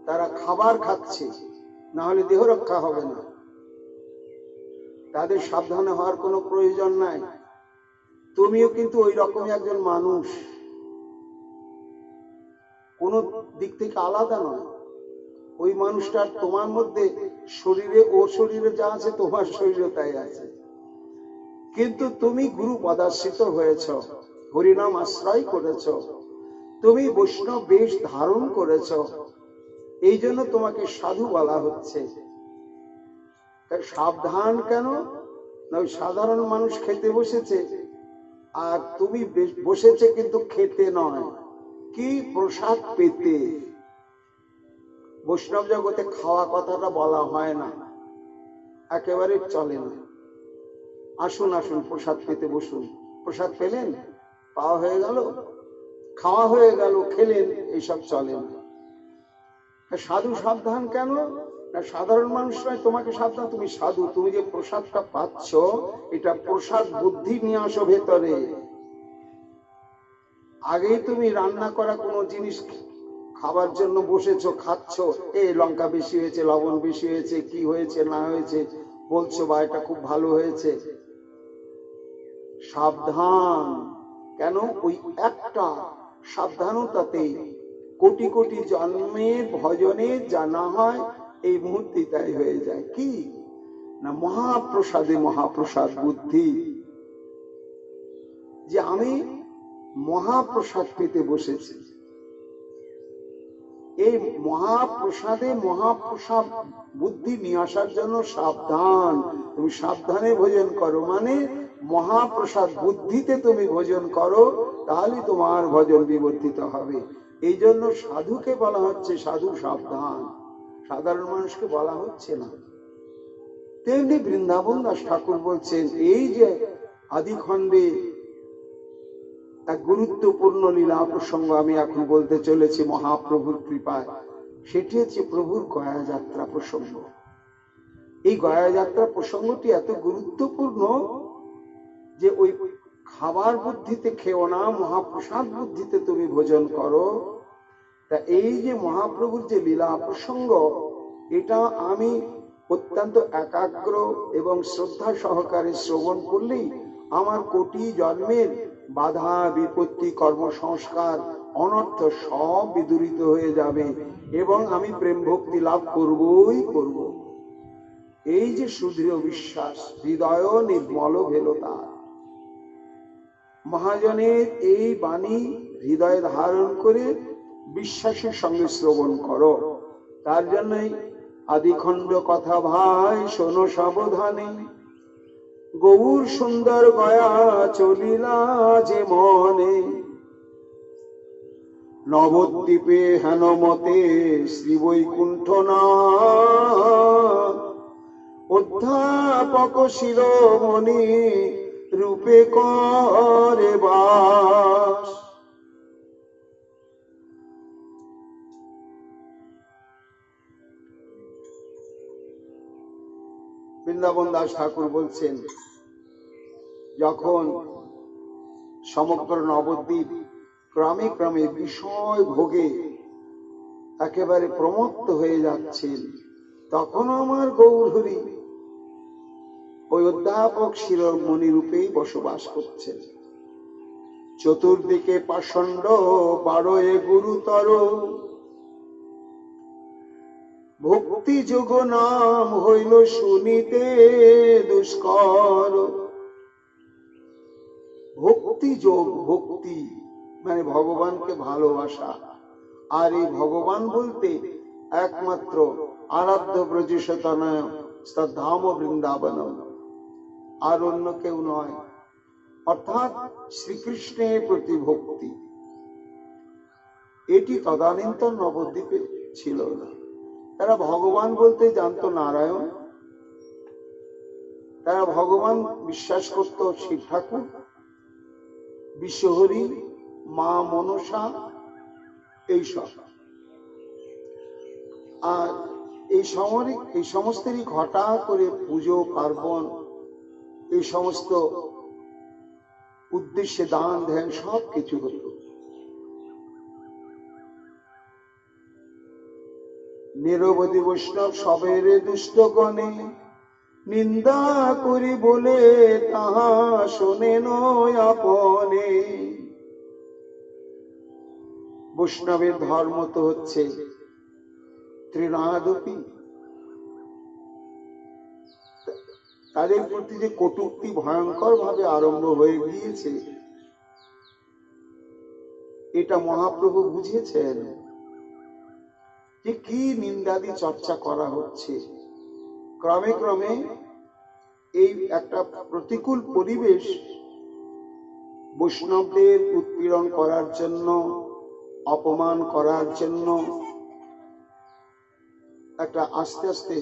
তারা খাবার খাচ্ছে, না হলে দেহ রক্ষা হবে না। তাদের সাবধানে হওয়ার কোনো প্রয়োজন নাই। তুমিও কিন্তু ওই রকমই একজন মানুষ, কোন দিক থেকে আলাদা নয়। ওই মানুষটার তোমার মধ্যে শরীরে, ও শরীরে যা আছে তোমার শরীরে তাই আছে। কিন্তু তুমি গুরু পদাশ্রিত হয়েছ, হরিনাম আশ্রয় করেছ, তুমি বৈষ্ণব বেশ ধারণ করেছ, এই জন্য তোমাকে সাধু বলা হচ্ছে। সাবধান কেন না, ওই সাধারণ মানুষ খেতে বসেছে আর তুমি বসেছে কিন্তু খেতে নয়, কি প্রসাদ পেতে। বৈষ্ণব জগতে খাওয়া কথাটা বলা হয় না, একেবারে চলে না। আসুন আসুন প্রসাদ পেতে বসুন। প্রসাদ পেলেন, পাওয়া হয়ে গেল, খাওয়া হয়ে গেল, খেলেন, এইসব চলে না। সাধু সাবধান কেন না, সাধারণ মানুষ নয় তোমাকে সাবধান, তুমি সাধু। তুমি যে প্রসাদটা পাচ্ছ, এটা প্রসাদ বুদ্ধি নিয়ে আসো ভেতরে। আগেই তুমি রান্না করা কোনো জিনিস খাবার জন্য বসেছো, খাচ্ছ, এই লঙ্কা বেশি হয়েছে, লবণ বেশি হয়েছে, কি হয়েছে না হয়েছে বলছো, বা এটা খুব ভালো হয়েছে। সাবধান কেন? ওই একটা সাবধানতাতে কোটি কোটি জন্মের ভজনে জানা হয়, এই মুহূর্তে তাই হয়ে যায়। কি না, মহাপ্রসাদে মহাপ্রসাদ বুদ্ধি, যে আমি মহাপ্রসাদ পেতে বসেছি। এই মহাপ্রসাদে মহাপ্রসাদ বুদ্ধি নিয়ে আসার জন্য সাবধান। তুমি সাবধানে ভোজন করো, মানে মহাপ্রসাদ বুদ্ধিতে তুমি ভোজন করো, তাহলে তোমার ভজন বিবর্তিত হবে। এই জন্য সাধুকে বলা হচ্ছে সাধু সাবধান, সাধারণ মানুষকে বলা হচ্ছে না। তেমনি বৃন্দাবন দাস ঠাকুর বলছেন, এই যে আদিখণ্ডে এক গুরুত্বপূর্ণ লীলা প্রসঙ্গ আমি এখন বলতে চলেছি মহাপ্রভুর কৃপায়, সেটি হচ্ছে প্রভুর গয়া যাত্রা প্রসঙ্গ। এই গয়া যাত্রা প্রসঙ্গটি এত গুরুত্বপূর্ণ যে ওই খাবার বুদ্ধিতে খেও না, মহাপ্রসাদ বুদ্ধিতে তুমি ভোজন করো। তা এই যে মহাপ্রভুর যে লীলা প্রসঙ্গ, এটা আমি অত্যন্ত একাগ্র এবং শ্রদ্ধা সহকারে শ্রবণ করলেই আমার কোটি জন্মের বাধা বিপত্তি কর্মসংস্কার অনর্থ সব বিদূরিত হয়ে যাবে এবং আমি প্রেম ভক্তি লাভ করবই করব। এই যে সুদৃঢ় বিশ্বাস, হৃদয় নির্মল ভেল তার। মহাজনের এই বাণী হৃদয়ে ধারণ করে বিশ্বাসের সঙ্গে শ্রবণ করো। তার জন্যই আদিখণ্ড কথা ভাই শোনো সাবধানে, গৌর সুন্দর গয়া চলিলা যে মনে, নবদ্বীপে হেন মতে শ্রী বৈকুণ্ঠ না, অধ্যাপক শিরোমণি রূপে করে বাস। বৃন্দাবন দাস ঠাকুর বলছেন, যখন সমগ্র নবদ্বীপ ক্রমে ক্রমে বিষয় ভোগে একেবারে প্রমত্ত হয়ে যাচ্ছেন, তখন আমার গৌরহরি ওই অধ্যাপক শিরোমণি রূপেই বসবাস করছেন। চতুর্দিকে পাষণ্ড বারোয়ে গুরুতর, ভক্তি যোগ নাম হইল শুনিতে দুষ্কর। ভক্তি যোগ, ভক্তি মানে ভগবানকে ভালোবাসা, আর এই ভগবান বলতে একমাত্র আরাধ্য ব্রজেশতনয় ধাম বৃন্দাবন, আর অন্য কেউ নয়। অর্থাৎ শ্রীকৃষ্ণের প্রতি ভক্তি, এটি তদানীন্তন নবদ্বীপে ছিল না। তারা ভগবান বলতে জানতো নারায়ণ, তারা ভগবান বিশ্বাস করত শিব ঠাকুর, বিশ্বহরি, মা মনসা, এইসব। আর এই সমস্তেরই ঘটা করে পুজো পার্বণ, এই সমস্ত উদ্দেশ্যে দান ধ্যান সব কিছু হতো। নিরবধি বৈষ্ণব সবেরে দুষ্টগণে নিন্দা করি বলে তাহা শোনে নয় আপনে। বৈষ্ণবের ধর্ম তো হচ্ছে ত্রিনাদপি, তাদের প্রতি যে কটূক্তি ভয়ঙ্কর ভাবে আরম্ভ হয়ে গিয়েছে, এটা মহাপ্রভু বুঝেছেন যে কি নিন্দাদি চর্চা করা হচ্ছে। ক্রমে ক্রমে এই একটা প্রতিকূল পরিবেশ বৈষ্ণবদের উৎপীড়ন করার জন্য, অপমান করার জন্য একটা আস্তে আস্তে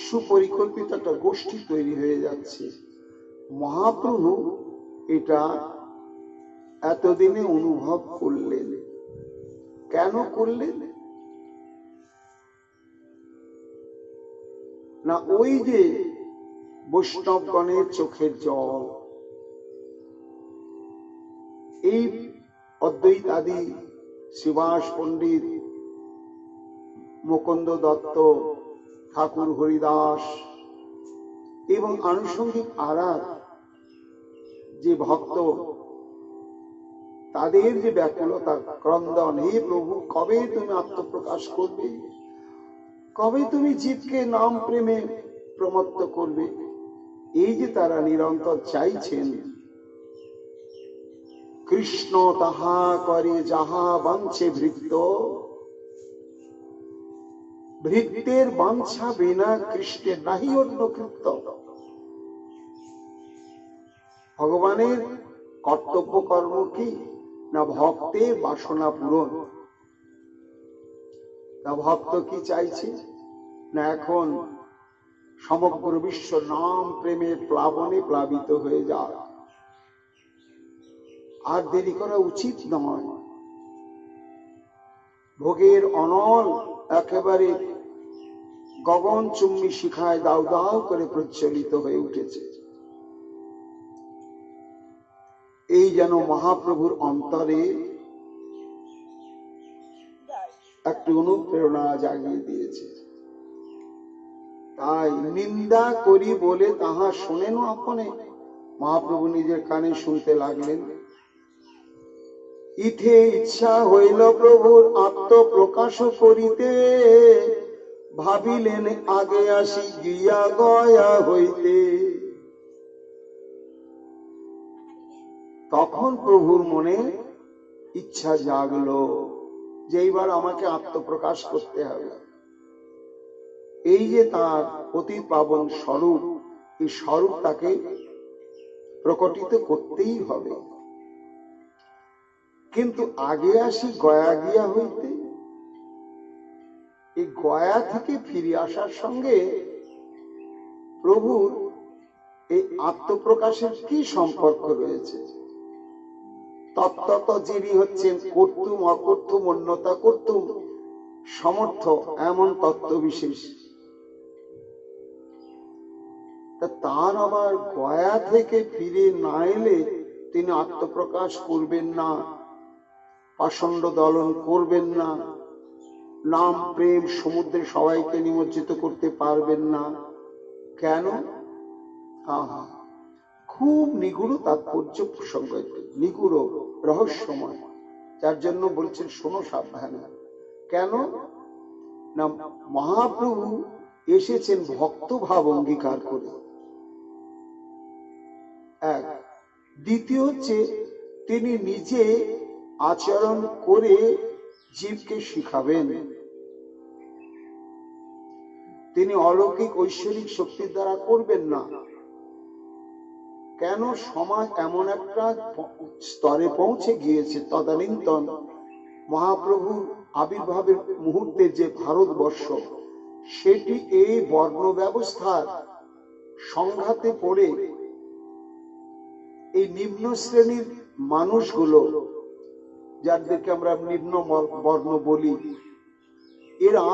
সুপরিকল্পিত একটা গোষ্ঠী তৈরি হয়ে যাচ্ছে। মহাপ্রভু এটা এতদিনে অনুভব করলেন। কেন করলেন না, ওই যে বৈষ্ণবগণের চোখের জল, এই অদ্বৈত আদি শ্রীবাস পণ্ডিত, মুকুন্দ দত্ত, ঠাকুর হরিদাস এবং আনুষঙ্গিক আরার যে ভক্ত, তাদের যে ব্যাকুলতা, ক্রন্দন, হে প্রভু কবে তুমি আত্মপ্রকাশ করবে, কবে তুমি জীবকে নাম প্রেমে প্রমত্ত করবে, এই যে তারা নিরন্তর চাইছেন। কৃষ্ণ তাহা করে যাহা বাঞ্ছে ভৃত্য, ভৃত্যের বাঞ্ছা বিনা কৃষ্ণের নাহি অন্য কৃত্য। ভগবানের কর্তব্য কর্ম কি না, ভক্তের বাসনা পূরণ। তা ভক্ত কি চাইছে না, এখন সমগ্র বিশ্ব নাম প্রেমে প্লাবনে প্লাবিত হয়ে যায়। আর দেরি করা উচিত নয়। ভোগের অনল একেবারে গগন চুম্বী শিখায় দাউ দাউ করে প্রজ্বলিত হয়ে উঠেছে। যেন মহাপ্রভুর অন্তরে একটি অনুপ্রেরণা জাগিয়ে দিয়েছে। তাই নিন্দা করি বলে তাহা শোনেন আপনে, মহাপ্রভু নিজের কানে শুনতে লাগলেন। ইথে ইচ্ছা হইল প্রভুর আত্মপ্রকাশ করিতে, ভাবিলেন আগে আসি গিয়া গয়া হইতে। তখন প্রভুর মনে ইচ্ছা জাগলো যে এইবার আমাকে আত্মপ্রকাশ করতে হবে। এই যে তার অতি পাবন স্বরূপ, এই স্বরূপ তাকে প্রকটিত করতেই হবে। কিন্তু আগে আসি গয়া গিয়া হইতে, এই গয়া থেকে ফিরে আসার সঙ্গে প্রভুর এই আত্মপ্রকাশের কি সম্পর্ক রয়েছে? তত্ত্বত যিনি হচ্ছেন কর্তুম অকর্তুম অন্যতা কর্তুম সমর্থ, এমন তত্ত্ব বিশেষ। তার আবার গয়া থেকে ফিরে না এলে তিনি আত্মপ্রকাশ করবেন না, পাষণ্ড দলন করবেন না, নাম প্রেম সমুদ্রে সবাইকে নিমজ্জিত করতে পারবেন না। কেন? আহা, খুব নিগুড় তাৎপর্য প্রসঙ্গ, নিগুড় রহস্যময়, যার জন্য বলছেন শোনো সাবধানে। কেন না, মহাপ্রভু এসেছেন ভক্ত ভাব অঙ্গীকার করে, এক। দ্বিতীয় হচ্ছে তিনি নিজে আচরণ করে জীবকে শিখাবেন। তিনি অলৌকিক ঐশ্বরিক শক্তির দ্বারা করবেন না। কেন? সমাজ এমন একটা স্তরে পৌঁছে গিয়েছে, তদানীন্তন মহাপ্রভুর আবির্ভাবের মুহূর্তে যে ভারতবর্ষ, সেটি এই বর্ণ ব্যবস্থার সংঘাতে পড়ে এই নিম্ন শ্রেণীর মানুষগুলো, যাদেরকে আমরা নিম্ন বর্ণ বলি, এরা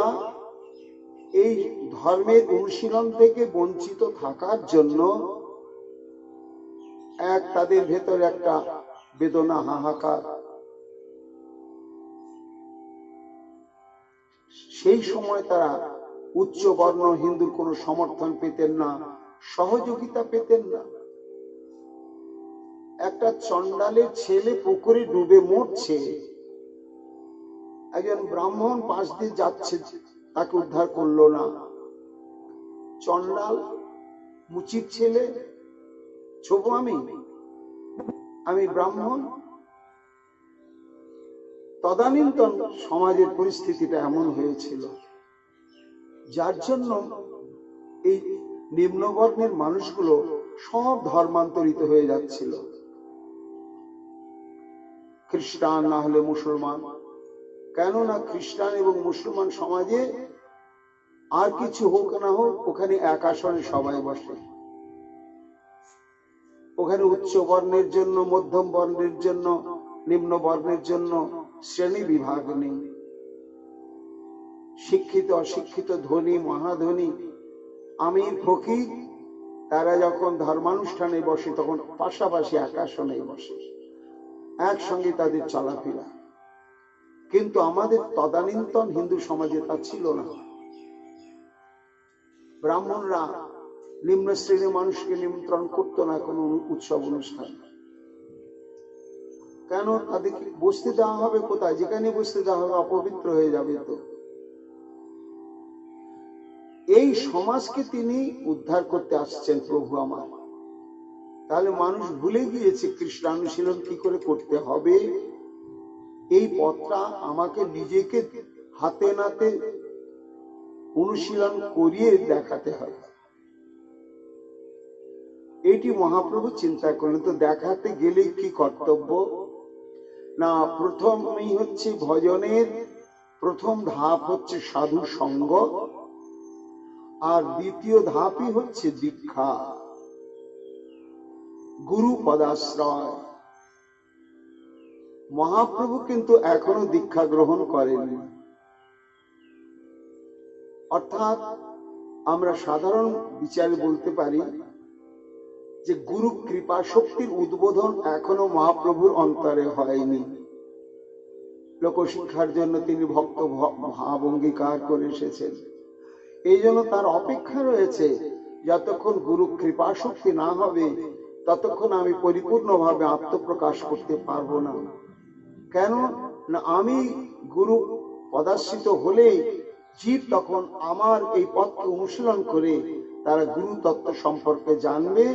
এই ধর্মের অনুশীলন থেকে বঞ্চিত থাকার জন্য তাদের ভেতরে একটা বেদনা, হাহাকার। সেই সময় তারা উচ্চ বর্ণ হিন্দুর কোনো সমর্থন পেতেন না, সহযোগিতা পেতেন না। একটা চণ্ডালের ছেলে পুকুরে ডুবে মরছে, একজন ব্রাহ্মণ পাশ দিয়ে যাচ্ছে, তাকে উদ্ধার করলো না। চণ্ডাল মুচির ছেলে, ছোব আমি ব্রাহ্মণ। তদানীন্তন সমাজের পরিস্থিতিটা এমন হয়েছিল, যার জন্য এই নিম্নবর্ণের মানুষগুলো সব ধর্মান্তরিত হয়ে যাচ্ছিল। খ্রিস্টান না হলে মুসলমান। কেননা খ্রিস্টান এবং মুসলমান সমাজে আর কিছু হোক না হোক, ওখানে এক আসনে সবাই বসে। ওখানে উচ্চ বর্ণের জন্য, মধ্যম বর্ণের জন্য, নিম্ন বর্ণের জন্য শ্রেণী বিভাগ নেই। শিক্ষিত অশিক্ষিত, ধনী মহাধনী, আমির ফকির, তারা যখন ধর্মানুষ্ঠানে বসে তখন পাশাপাশি এক আসনে বসে, একসঙ্গে তাদের চলাফেরা। কিন্তু আমাদের তদানীন্তন হিন্দু সমাজে তা ছিল না। ব্রাহ্মণরা নিম্ন শ্রেণীর মানুষকে নিমন্ত্রণ করতো না কোনো উৎসব অনুষ্ঠান। কেন? তাদেরকে বসতে দেওয়া হবে কোথায়? যেখানে বসতে দেওয়া হবে অপবিত্র হয়ে যাবে। তো এই সমাজকে তিনি উদ্ধার করতে আসছেন প্রভু আমার। তাহলে মানুষ ভুলে গিয়েছে খ্রিস্টানুশীলন কি করে করতে হবে। এই পথটা আমাকে নিজেকে হাতে নাতে অনুশীলন করিয়ে দেখাতে হবে। এটি মহাপ্রভু চিন্তা করলেন। তো দেখাতে গেলে কি কর্তব্য? না, প্রথমেই হচ্ছে ভজনের প্রথম ধাপ হচ্ছে সাধু সঙ্গ, আর দ্বিতীয় ধাপই হচ্ছে দীক্ষা, গুরু পদাশ্রয়। মহাপ্রভু কিন্তু এখনো দীক্ষা গ্রহণ করেননি। অর্থাৎ আমরা সাধারণ বিচারে বলতে পারি যে গুরু কৃপা শক্তির উদ্বোধন এখনো মহাপ্রভুর অন্তরে হয়নি। লোকশিক্ষার জন্য তিনি ভক্ত ভাব অঙ্গীকার করে এসেছেন। এই জন্য তার অপেক্ষা রয়েছে, যতক্ষণ গুরু কৃপা শক্তি না হবে ততক্ষণ আমি পরিপূর্ণভাবে আত্মপ্রকাশ করতে পারবো না। কেন না, আমি গুরু পদাশ্রিত হলেই জীব তখন আমার এই পথকে অনুশীলন করে তারা গুরু তত্ত্ব সম্পর্কে জানবে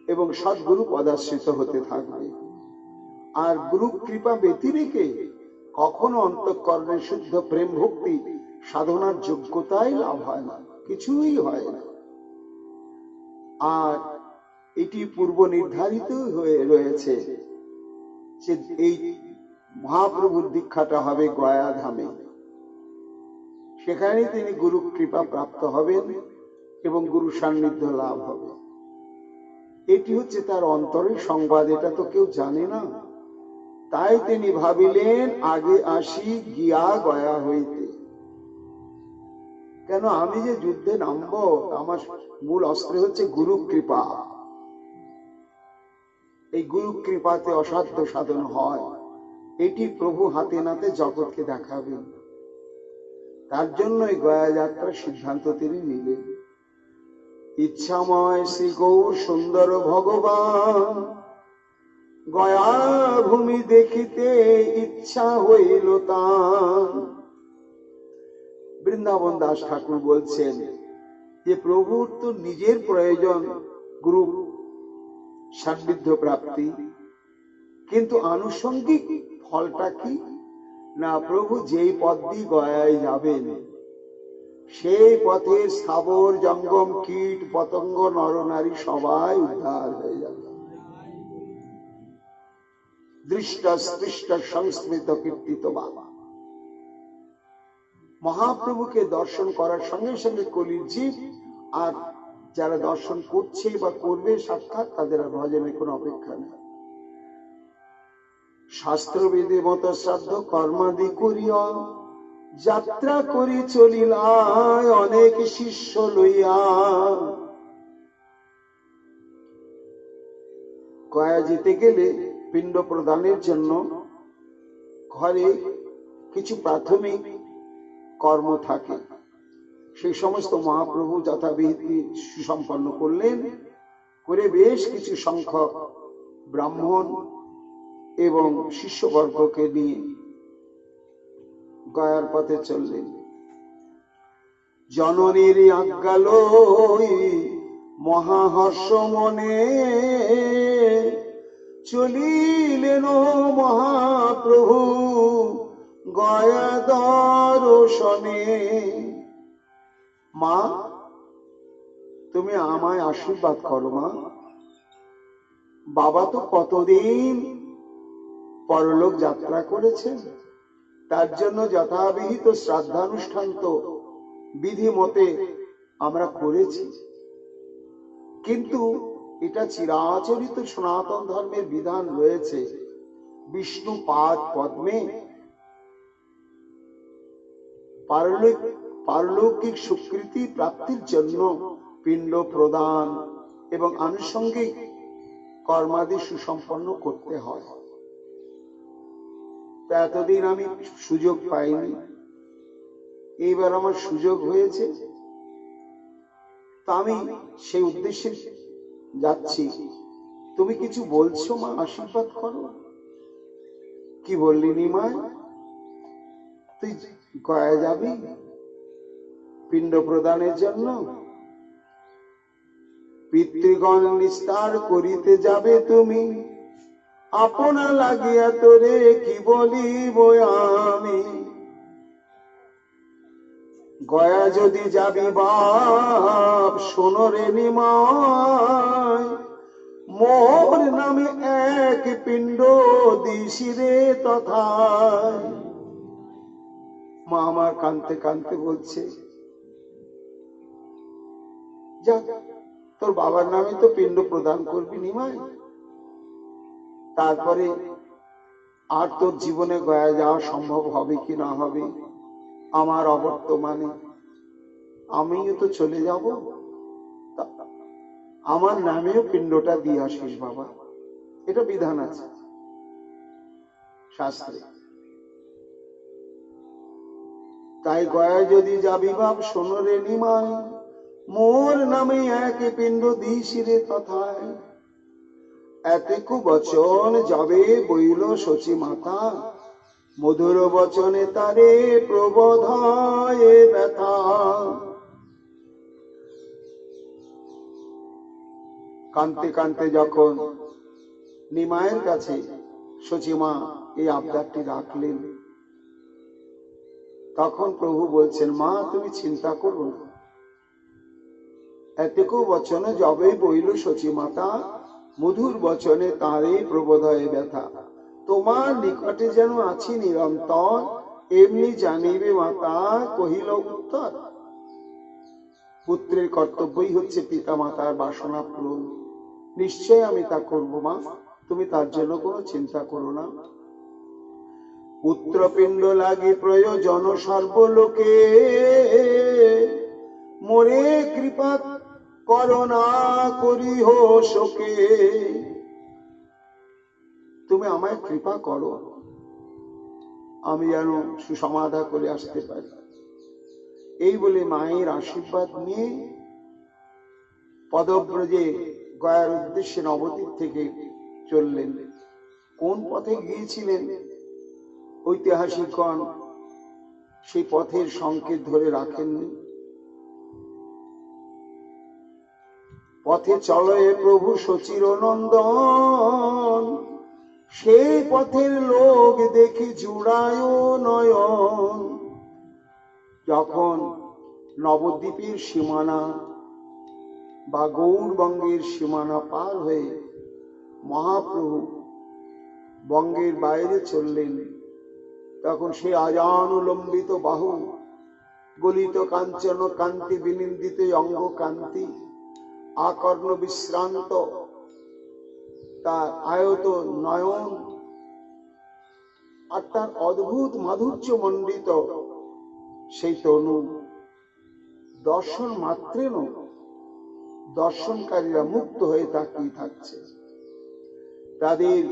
এবং সদ্গুরু পদাশ্রিত হতে থাকবে। আর গুরু কৃপা ব্যতিরেকে কখনো অন্তঃকরণে শুদ্ধ প্রেম ভক্তি সাধনার যোগ্যতাই লাভ হয় না, কিছুই হয় না। আর এটি পূর্ব নির্ধারিত হয়ে রয়েছে যে এই মহাপ্রভুর দীক্ষাটা হবে গয়া ধামে, সেখানে তিনি গুরু কৃপা প্রাপ্ত হবেন এবং গুরু সান্নিধ্য লাভ হবে। এটি হচ্ছে তার অন্তরের সংবাদ, এটা তো কেউ জানে না। তাই তিনি ভাবিলেন আগে আসি গিয়া গয়া হইতে। কেন, আমি যে যুদ্ধে নামবো, আমার মূল অস্ত্র হচ্ছে গুরু কৃপা। এই গুরু কৃপাতে অসাধ্য সাধন হয়, এটি প্রভু হাতে নাতে জগৎকে দেখাবেন। তার জন্য এই গয়া যাত্রার সিদ্ধান্ত তিনি নিলেন। ইচ্ছাময় শ্রী গৌর সুন্দর ভগবান গয়া ভূমি দেখিতে ইচ্ছা হইল তার। বৃন্দাবন দাস ঠাকুর বলছেন যে প্রভুর তো নিজের প্রয়োজন গুরু সান্নিধ্য প্রাপ্তি, কিন্তু আনুষঙ্গিক ফলটা কি না, প্রভু যেই পথ দিয়ে গয়ায় যাবেন সেই পথের স্থাবর জঙ্গম কীট পতঙ্গ নরনারী সবাই উদ্ধার হয়ে যাবে। দৃষ্ট স্পৃষ্ট সংস্মৃত কীর্তিত বাবা মহাপ্রভুকে দর্শন করার সঙ্গে সঙ্গে কলির জীব আর যারা দর্শন করছে বা করবে সাক্ষাৎ, তাদের আর ভজনের কোনো অপেক্ষা নেই। শাস্ত্রবিধি মত শ্রাদ্ধ কর্মাদি করিয়া যাত্রা করি চলিলায় অনেক শিষ্য লইয়া। গয়া যেতে গেলে পিণ্ড প্রদানের জন্য ঘরে কিছু প্রাথমিক কর্ম থাকে, সেই সমস্ত মহাপ্রভু যথাবিধি সুসম্পন্ন করলেন, করে বেশ কিছু সংখ্যক ব্রাহ্মণ এবং শিষ্যবর্গকে নিয়ে গয়ার পথে চললেন। জননীর আজ্ঞা লই মহাহর্ষ মনে চলিলেন মহাপ্রভু গয়া দর্শনে। মা, তুমি আমায় আশীর্বাদ করো মা। বাবা তো কতদিন পরলোক যাত্রা করেছেন, তার জন্য যথাবিহিত শ্রাদ্ধানুষ্ঠান তো বিধি মতে আমরা করেছি, কিন্তু এটা চিরাচরিত সনাতন ধর্মের বিধান রয়েছে, বিষ্ণু পাদ পদ্মে পারলৌকিক স্বীকৃতি প্রাপ্তির জন্য পিণ্ড প্রদান এবং আনুষঙ্গিক কর্মাদি সুসম্পন্ন করতে হয়। তা এতদিন আমি সুযোগ পাইনি, এইবার আমার সুযোগ হয়েছে, তা আমি সেই উদ্দেশ্যে যাচ্ছি। তুমি কিছু বলছো মা, আশীর্বাদ করো। কি বললি নিমায়, তুই গয়া যাবি পিণ্ড প্রদানের জন্য? পিতৃগণ নিস্তার করিতে যাবে তুমি, আপনা লাগিয়া তোরে কি বলিব আমি। গয়া যদি যাবি বাপ শোনো রে নিমায়, মোর নামে এক পিণ্ড দিশিরে তথায়। মা আমার কানতে কানতে বলছে, যা তোর বাবার নামে তো পিণ্ড প্রদান করবি নিমাই, তারপরে আর তোর জীবনে গয়া যাওয়া সম্ভব হবে কি না হবে আমার অবর্তমানে, আমিও তো চলে যাব। আমার নামেও পিণ্ডটা দিয়ে আসিস বাবা, এটা বিধান আছে শাস্ত্রে। তাই গয়ায় যদি যাবি বাপ শোনো রে নিমাই, মোর নামে এক পিণ্ড দিস রে তথায়। এতেকু বচন যাবে বইল শচী মাতা, মধুর বচনে তারে প্রবোধায় ব্যথা। কানতে কানতে যখন নিমায়ের কাছে শচীমা এই আবদারটি রাখলেন, তখন প্রভু বলছেন, মা তুমি চিন্তা করো না, এতেকু বচনে যবে বইল শচী মাতা, মধুর বচনে তারে প্রবোধয়ে ব্যথা। তোমার নিকটে যেন আছি নিরন্তর, এমনি জানিবে মাতা কহিল উত্তর। পুত্রের কর্তব্যই হচ্ছে পিতা মাতার বাসনা পূরণ, নিশ্চয় আমি তা করবো মা, তুমি তার জন্য কোনো চিন্তা করো না। পুত্রপিণ্ড লাগে প্রয়োজন সর্বলোকে, মোরে কৃপা করোনা করিহ শোকে। তুমি আমায় কৃপা করো, আমি যেন সুসমাধা করে আসতে পারি। এই বলে মায়ের আশীর্বাদ নিয়ে পদব্রজে গয়ার উদ্দেশ্যে নবদ্বীপ থেকে চললেন। কোন পথে গিয়েছিলেন ঐতিহাসিকগণ সেই পথের সংকেত ধরে রাখেননি। পথে চলয়ে প্রভু শচীর নন্দন, সেই পথের লোক দেখে জুড়ায় নয়ন। যখন নবদ্বীপের সীমানা বা গৌড়বঙ্গের সীমানা পার হয়ে মহাপ্রভু বঙ্গের বাইরে চললেন, তখন সেই আজানুলম্বিত বাহু, গলিত কাঞ্চন কান্তি বিনিন্দিত অঙ্গ কান্তি, আকর্ণ বিশ্রান্ত তার আয়ত নয়ন, আর তার অদ্ভুত মাধুর্য মণ্ডিত সেই তনু, দর্শন মাত্রেন দর্শনকারীরা মুক্ত হয়ে তাকিয়ে থাকছে। তাদের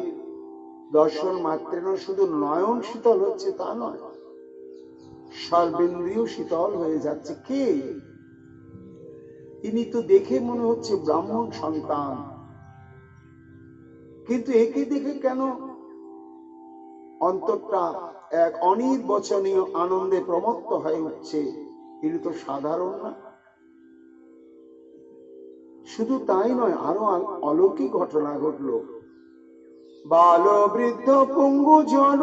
দর্শন মাত্রেন শুধু নয়ন শীতল হচ্ছে তা নয়, সর্বেন্দ্রিয় শীতল হয়ে যাচ্ছে। কে ইনি? তো দেখে মনে হচ্ছে ব্রাহ্মণ সন্তান, কিন্তু একে দেখে কেন অন্তরটা এক অনির্বচনীয় আনন্দে প্রমত্ত হয়ে উঠছে? ইনি তো সাধারণ না। শুধু তাই নয়, আরো অলৌকিক ঘটনা ঘটলো। বাল বৃদ্ধ পঙ্গু জন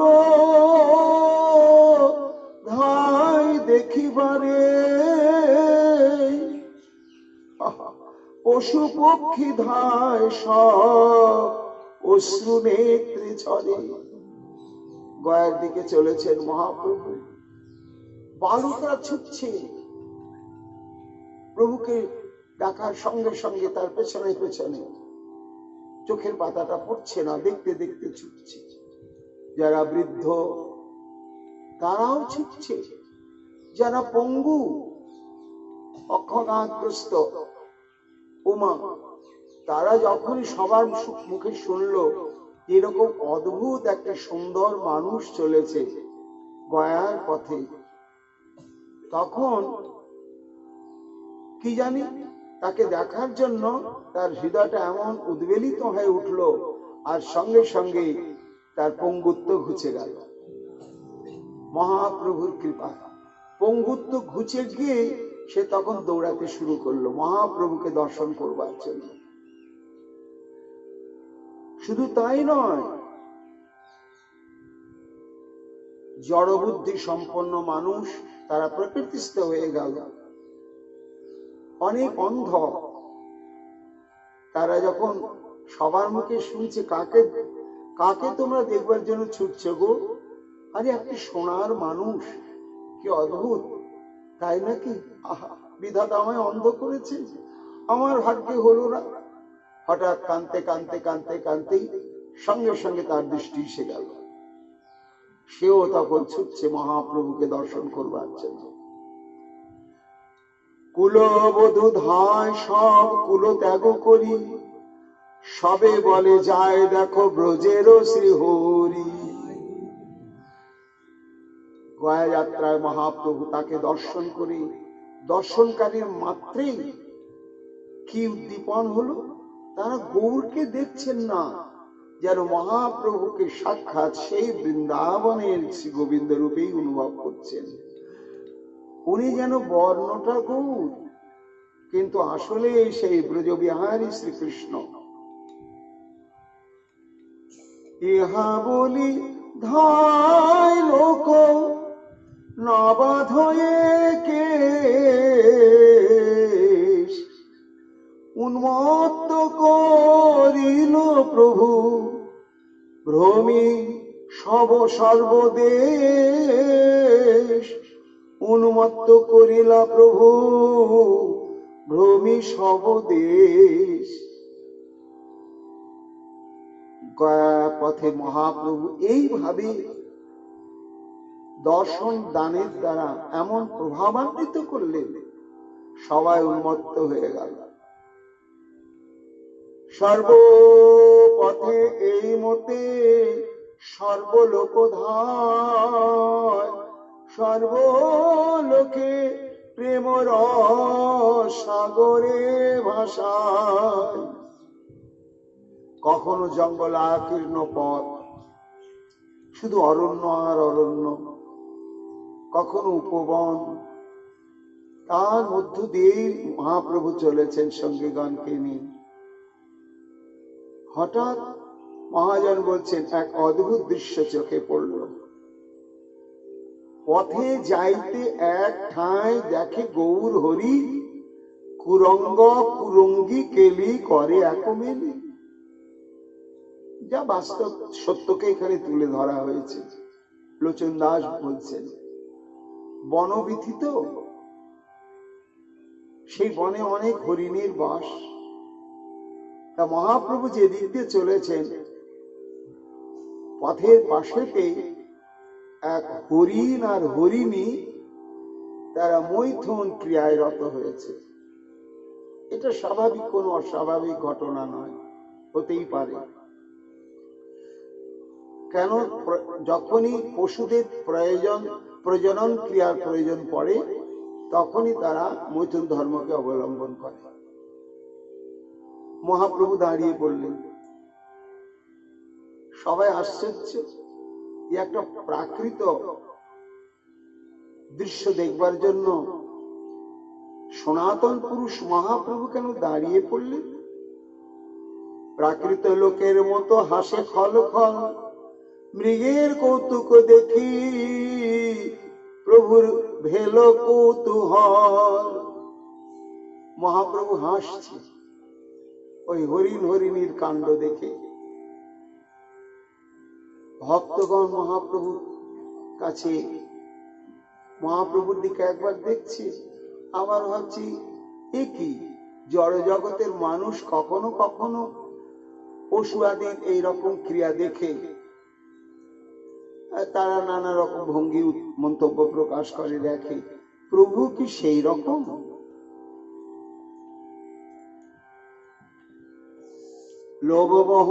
ধাই দেখিবারে, পশু পক্ষী ধায় সব অশ্রু নেত্রে ঝরে। গয়ার দিকে চলেছেন মহাপ্রভু, বালকরা ছুটছে প্রভুকে ডাকার সঙ্গে সঙ্গে, তার পেছনে পেছনে। চোখের পাতাটা পড়ছে না, দেখতে দেখতে ছুটছে। যারা বৃদ্ধ তারাও ছুটছে, যারা পঙ্গু অক্ষরাগ্রস্ত উমা, তারা যখনই সবার মুখে শুনলো এরকম অদ্ভুত একটা সুন্দর মানুষ চলেছে গয়ার পথে, তখন কি জানি তাকে দেখার জন্য তার হৃদয়টা এমন উদ্বেলিত হয়ে উঠল, আর সঙ্গে সঙ্গে তার পঙ্গুত্ব ঘুচে গেল। মহাপ্রভুর কৃপা, পঙ্গুত্ব ঘুচে গিয়ে সে তখন দৌড়াতে শুরু করলো মহাপ্রভুকে দর্শন করবার জন্য। শুধু তাই নয়, জড়বুদ্ধি সম্পন্ন মানুষ তারা প্রকৃতিস্থ হয়ে গেল। অনেক অন্ধ, তারা যখন সবার মুখে শুনছে কাকে কাকে তোমরা দেখবার জন্য ছুটছো গো, আরে একটি সোনার মানুষ, কি অদ্ভুত তাই নাকি? আহা, বিধাতা আমায় অন্ধ করেছে, আমার ভাগ্যে হলো না। হঠাৎ কাঁদতে কাঁদতে কাঁদতে কাঁদতেই সঙ্গে সঙ্গে তার দৃষ্টি এসে গেল, সেও তখন ছুটছে মহাপ্রভুকে দর্শন করবার জন্য। কুলবধূ ধায় সব কুল ত্যাগ করি, সবে বলে যায় দেখো ব্রজেরও শ্রীহরি। গয়া যাত্রায় মহাপ্রভু তাকে দর্শন করে দর্শনকারীর মাত্রেই কি উদ্দীপন হলো, তারা গৌরকে দেখছেন না, যেন মহাপ্রভুকে সাক্ষাৎ সেই বৃন্দাবনের শ্রী গোবিন্দ রূপেই অনুভব করছেন। উনি যেন বর্ণটা গৌর, কিন্তু আসলে সেই ব্রজবিহারী শ্রীকৃষ্ণ। ইহা বলি ধায় লোক নবাধ কেশ, উন্মত্ত করিল প্রভু ভ্রমি সর্বদেশ। উন্মত্ত করিলা প্রভু ভ্রমি সবদেশ। গয়া পথে মহাপ্রভু এইভাবে দর্শন দানের দ্বারা এমন প্রভাবান্বিত করলেন, সবাই উন্মত্ত হয়ে গেল। সর্বপথে এই মতে সর্বলোক ধায়, সর্বলোকে প্রেম রস সাগরে ভাসায়। কখনো জঙ্গলাকীর্ণ পথ, শুধু অরণ্য আর অরণ্য, কখনো উপবন, তার মধ্য দিয়ে মহাপ্রভু চলেছেন সঙ্গীগণকে নিয়ে। হঠাৎ মহাজন বলছেন এক অদ্ভুত দৃশ্য চোখে পড়ল। পথে যাইতে এক ঠাঁই দেখে গৌর হরি কুরঙ্গ কুরঙ্গী কেলি করে এক মেলি। যা বাস্তব সত্যকে এখানে তুলে ধরা হয়েছে। লোচন দাস বলছেন বনবিথিত, সেই বনে অনেক হরিণীর বাস। তা মহাপ্রভু যে দিক দিয়ে চলেছেন, পথের পাশেতে এক হরিণ আর হরিণী তারা মৈথুন ক্রিয়ায় রত হয়েছে। এটা স্বাভাবিক, কোনো অস্বাভাবিক ঘটনা নয়, হতেই পারে। কেন, যখনই পশুদের প্রজনন ক্রিয়ার প্রয়োজন পড়ে, তখনই তারা মৈথুন ধর্মকে অবলম্বন করে। মহাপ্রভু দাঁড়িয়ে পড়লেন, সবাই আশ্চর্য। একটা প্রাকৃত দৃশ্য দেখবার জন্য সনাতন পুরুষ মহাপ্রভু কেন দাঁড়িয়ে পড়লেন? প্রাকৃত লোকের মতো হাসে খল খল, মৃগের কৌতুক দেখি প্রভুর ভেল কৌতূহল। মহাপ্রভু হাসছে ওই হরিণ হরিণীর কাণ্ড দেখে। ভক্তগণ মহাপ্রভুর কাছে, মহাপ্রভুর দিকে একবার দেখছি, আবার ভাবছি এ কি, জড় জগতের মানুষ কখনো কখনো পশু আদির এইরকম ক্রিয়া দেখে তারা নানা রকম ভঙ্গি মন্তব্য প্রকাশ করে দেখে, প্রভু কি সেই রকম? লোভমোহ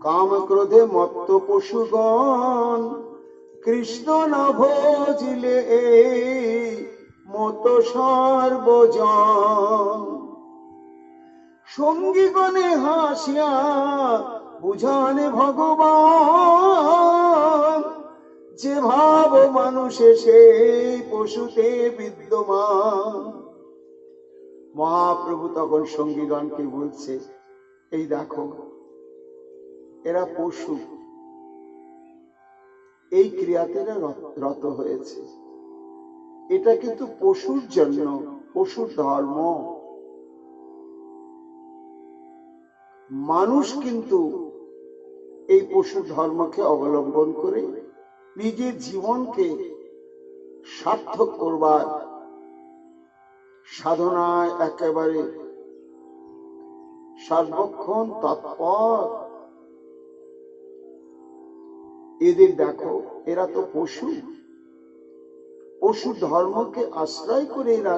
কাম ক্রোধে মত্ত পশুগণ, কৃষ্ণ না ভজিলে এই মত সর্বজন। সঙ্গীগণে হাসিয়া বুঝানে ভগবান, যে ভাব মানুষে সেই পশুতে বিদ্যমান। মহাপ্রভু তখন সঙ্গীগণকে বলছে, এই দেখো এরা পশু, এই ক্রিয়াতে রত হয়েছে। এটা কিন্তু পশুর জন্য, পশুর ধর্ম। মানুষ কিন্তু এই পশু ধর্মকে অবলম্বন করে নিজের জীবনকে সার্থক করবার সাধনায় একেবারে সর্বক্ষণ তৎপর। এদের দেখো, এরা তো পশু, পশু ধর্মকে আশ্রয় করে এরা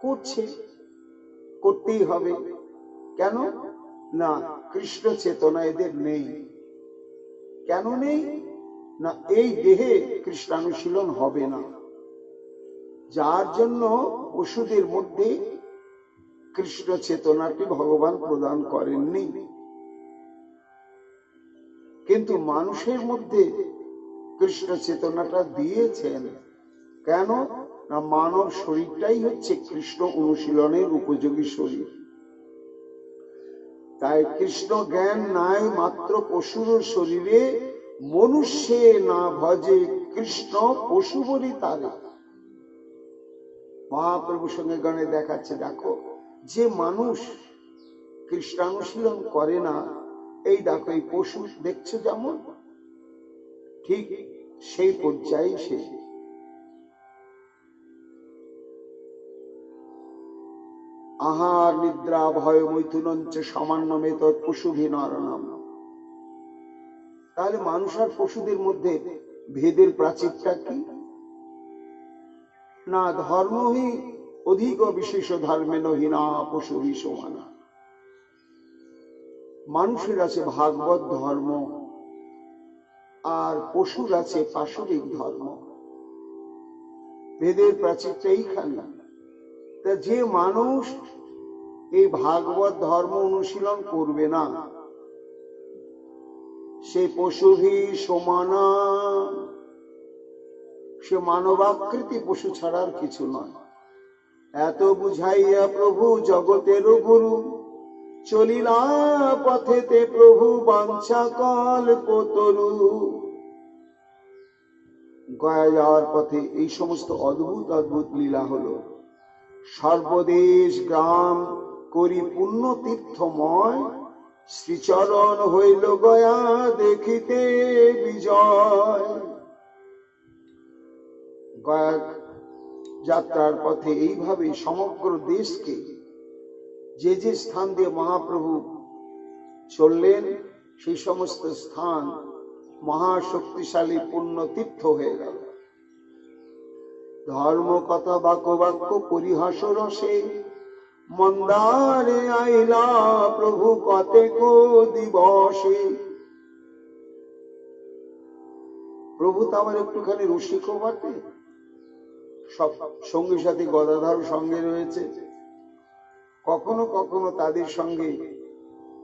করছে, করতেই হবে। কেন না? কৃষ্ণ চেতনা এদের নেই। কেন নেই না? এই দেহে কৃষ্ণানুশীলন হবে না, যার জন্য পশুদের মধ্যে কৃষ্ণ চেতনাটি ভগবান প্রদান করেননি। কিন্তু মানুষের মধ্যে কৃষ্ণ চেতনাটা দিয়েছেন। কেন না? মানব শরীরটাই হচ্ছে কৃষ্ণ অনুশীলনের উপযোগী শরীর। তাই কৃষ্ণ জ্ঞান নাই মাত্র পশুর শরীরে, মনুষ্যে না ভজে কৃষ্ণ পশু বলি তারে। মহাপ্রভু সঙ্গে গণে দেখাচ্ছে, দেখো যে মানুষ কৃষ্ণানুশীলন করে না, এই দেখো এই পশু দেখছো যেমন, ঠিক সেই পর্যায়ে সে। আহার নিদ্রা ভয় মৈথুনঞ্চ সামান্য মেতৎ পশুভিনরণম। তাহলে মানুষ আর পশুদের মধ্যে ভেদের প্রাচীরটা কি? না ধর্মহি অধিক বিশেষ ধর্মে নহিনা পশু সমানা। মানুষের আছে ভাগবত ধর্ম, আর পশুর আছে পাশবিক ধর্ম। ভেদের প্রাচীরটা এইখানে। তা যে মানুষ এই ভাগবত ধর্ম অনুশীলন করবে না, সে পশুভি সমানা, সে মানবাকৃতি পশু ছাড়ার কিছু নয়। এত বুঝাইয়া প্রভু জগতের গুরু, চলিলা পথেতে প্রভু বাঞ্ছা কল্পতরু। গয়া যাওয়ার পথে এই সমস্ত অদ্ভুত অদ্ভুত লীলা হলো। সর্বদেশ গ্রাম করি পুণ্য তীর্থময়, শ্রীচরণ হইল গয়া দেখিতে বিজয়। গয়া যাত্রার পথে এইভাবে সমগ্র দেশকে যে যে স্থান দিয়ে মহাপ্রভু চললেন, সেই সমস্ত স্থান মহাশক্তিশালী পুণ্য তীর্থ হয়ে গেল। ধর্ম কথা বাক্য বাক্য পরিহাস রসে, মন্দারে আইলা প্রভু কতেক দিবসে। প্রভু তো আমার একটুখানি রসিকও বটে, সব সঙ্গী সাথী গদাধর সঙ্গে রয়েছে। কখনো কখনো তাদের সঙ্গে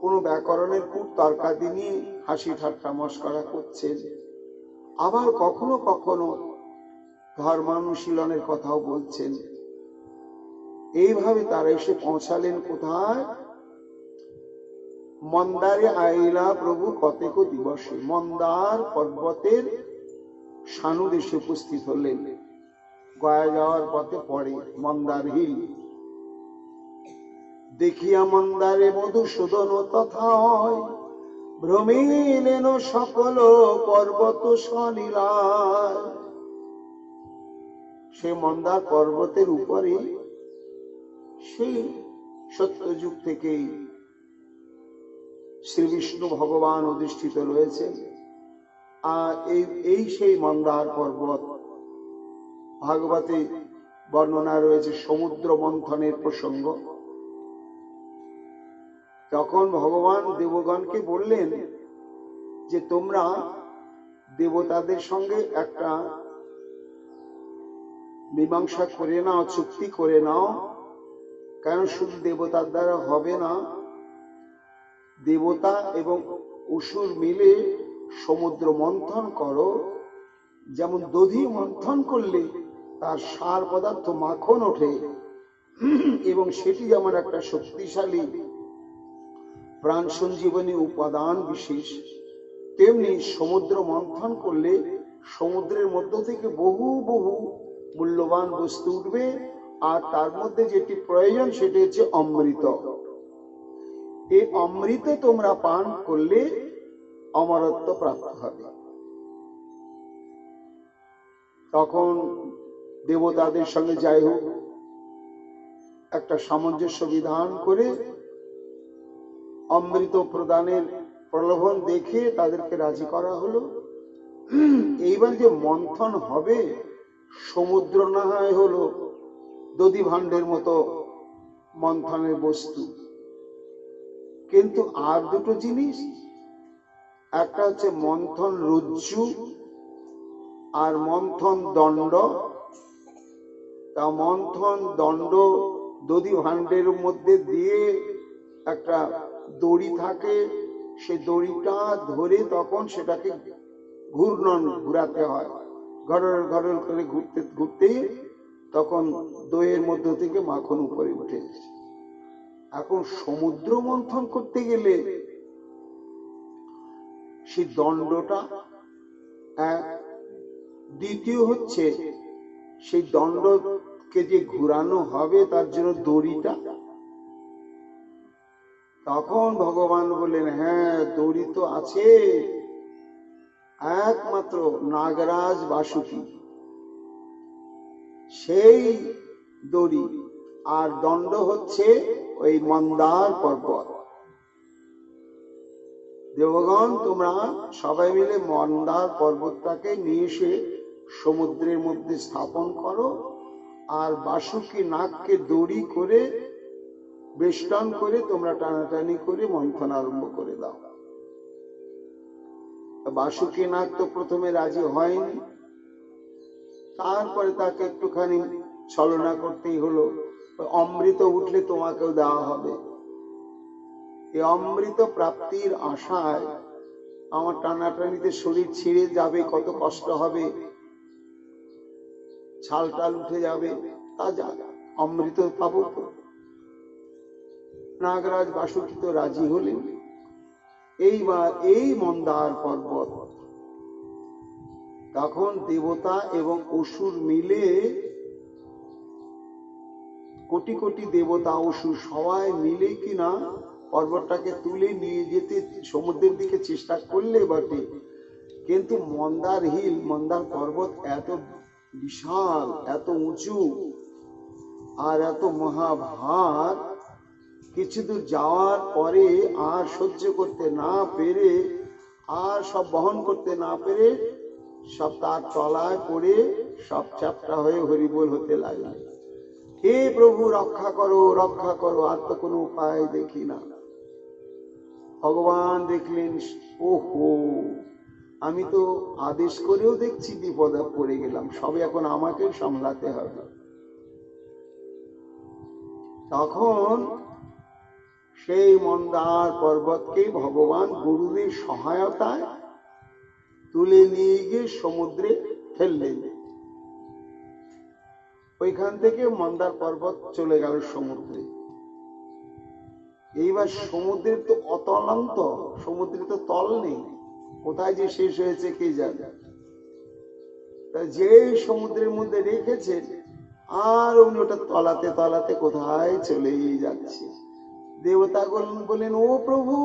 কোনো ব্যাকরণের কূট তর্কাদি নিয়ে হাসি ঠাট্টা মস্করা করছেন, আবার কখনো কখনো ধর্মানুশীলনের কথাও বলছেন। এইভাবে তারা এসে পৌঁছালেন কোথায়? মন্দারে আইলা প্রভু কতেক দিবসে। মন্দার পর্বতের সানুদেশে উপস্থিত হলেন। গয়া যাওয়ার পথে পড়ে মন্দার হিল। দেখিয়া মন্দারে মধুসূদন তথা হয়, ভ্রমিলেন সকল পর্বত সনীলায়। সে মন্দার পর্বতের উপরে সেই সত্যযুগ থেকেই শ্রী বিষ্ণু ভগবান অধিষ্ঠিত রয়েছে। আর এই সেই মন্দার পর্বত। ভাগবতে বর্ণনা রয়েছে সমুদ্র মন্থনের প্রসঙ্গ। তখন ভগবান দেবগণকে বললেন যে তোমরা দেবতাদের সঙ্গে একটা মীমাংসা করে নাও, চুক্তি করে নাও। কেন শুধু দেবতার দ্বারা হবে না, দেবতা এবং অসুর মিলে সমুদ্র মন্থন করো। যেমন দধি মন্থন করলে তার সার পদার্থ মাখন ওঠে, এবং সেটি যেমন একটা শক্তিশালী প্রাণ সঞ্জীবনী উপাদান বিশেষ, তেমনি সমুদ্র মন্থন করলে সমুদ্রের মধ্য থেকে বহু বহু মূল্যবান বস্তু উঠবে, আর তার মধ্যে যেটি প্রয়োজন সেটি হচ্ছে অমৃত। এই অমৃত তোমরা পান করলে অমরত্ব প্রাপ্ত হবে। তখন দেবতাদের সঙ্গে যাই হোক একটা সামঞ্জস্য বিধান করে অমৃত প্রদানের প্রলোভন দেখে তাদেরকে রাজি করা হলো। এইবার যে মন্থন হবে, সমুদ্র না হয় হলো, দধি ভাণ্ডের মতো মন্থনের বস্তু। কিন্তু আর দুটো জিনিস, একটা হচ্ছে মন্থন রজ্জু আর মন্থন দণ্ড। তা মন্থন দণ্ড দধি ভাণ্ডের মধ্যে দিয়ে একটা দড়ি থাকে, সে দড়িটা ধরে তখন সেটাকে ঘুরাতে হয়, ঘরর ঘরর করে ঘুরতে ঘুরতে তখন দইয়ের মধ্য থেকে মাখন উপরে উঠে এসেছে। এখন সমুদ্র মন্থন করতে গেলে সেই দণ্ডটা এক, দ্বিতীয় হচ্ছে সেই দণ্ডকে যে ঘুরানো হবে তার জন্য দড়িটা। তখন ভগবান বললেন, হ্যাঁ দড়ি তো আছে, একমাত্র নাগরাজ বাসুকী সেই দড়ি, আর দণ্ড হচ্ছে ওই মন্দার পর্বত। দেবগণ তোমরা সবাই মিলে মন্দার পর্বতটাকে নিয়ে এসে সমুদ্রের মধ্যে স্থাপন করো, আর বাসুকী নাগকে দড়ি করে বেষ্টন করে তোমরা টানাটানি করে মন্থন আরম্ভ করে দাও। বাসুকী নাগ তো প্রথমে রাজি হয়নি, তারপরে তাকে একটুখানি ছলনা করতেই হলো, অমৃত উঠলে তোমাকেও দেওয়া হবে। এই অমৃত প্রাপ্তির আশায় আমার টানাটানিতে শরীর ছিঁড়ে যাবে, কত কষ্ট হবে, ছাল টাল উঠে যাবে, তা যা অমৃত পাবো তো। নাগরাজ বাসুকী তো রাজি হলেন। এইবার এই মন্দার পর্বত, তখন দেবতা এবং অসুর মিলে, কোটি কোটি দেবতা অসুর সবাই মিলে কিনা পর্বতটাকে তুলে নিয়ে যেতে সমুদ্রের দিকে চেষ্টা করলে বটে, কিন্তু মন্দার হিল, মন্দার পর্বত এত বিশাল, এত উঁচু আর এত মহাভার, কিছু দূর যাওয়ার পরে আর সহ্য করতে না পেরে, আর সব বহন করতে না পেরে সব তার তলায় পড়ে সব চ্যাপ্টা হয়ে হরিবোল হতে লাগলো। হে প্রভু রক্ষা করো, রক্ষা করো, আর তো কোনো উপায় দেখি না। ভগবান দেখলেন, ওহো আমি তো আদেশ করেও দেখছি বিপদে পড়ে গেলাম, সবে এখন আমাকে সামলাতে হবে। তখন সেই মন্দার পর্বতকে ভগবান গুরুদের সহায়তায় তুলে নিয়ে গিয়ে সমুদ্রে ফেললেন। ওইখান থেকে মন্দার পর্বত চলে গেল সমুদ্রে। এইবার সমুদ্রের তো অতলান্ত, সমুদ্রে তো তল নেই, কোথায় যে শেষ হয়েছে কে জানে। যে সমুদ্রের মধ্যে রেখেছে আর অমনি ওটা তলাতে তলাতে কোথায় চলেই যাচ্ছে। দেবতা বলেন, ও প্রভু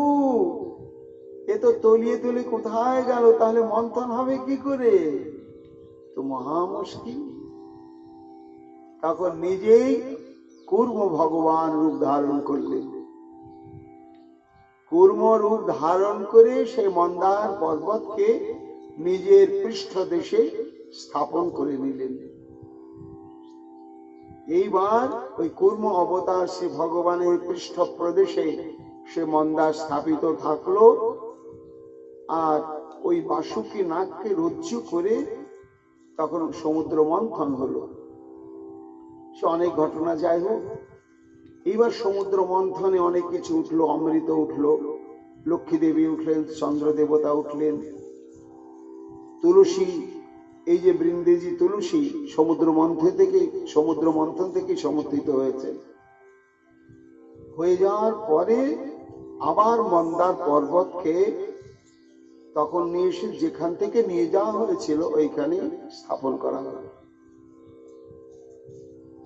এ তো তলিয়ে তলিয়ে কোথায় গেল, তাহলে মন্থন হবে কি করে, তো মহা মুশকিল। তখন নিজেই কূর্ম ভগবান রূপ ধারণ করলেন। কূর্ম রূপ ধারণ করে সেই মন্দার পর্বতকে নিজের পৃষ্ঠদেশে স্থাপন করে নিলেন। এইবার ওই কূর্ম অবতার সে ভগবানের পৃষ্ঠ প্রদেশে সে মন্দার স্থাপিত থাকলো, আর ওই বাসুকী নাগকে রজ্জু করে তখন সমুদ্র মন্থন হলো। সে অনেক ঘটনা, যাই হোক। এইবার সমুদ্র মন্থনে অনেক কিছু উঠলো, অমৃত উঠলো, লক্ষ্মী দেবী উঠলেন, চন্দ্র দেবতা উঠলেন, তুলসী, এই যে বৃন্দেজি তুলসী সমুদ্র মন্থন থেকে সমর্থিত হয়েছে। হয়ে যাওয়ার পরে আবার মন্দার পর্বতকে তখন নিয়ে এসে যেখান থেকে নিয়ে যাওয়া হয়েছিল ওইখানে স্থাপন করা হলো।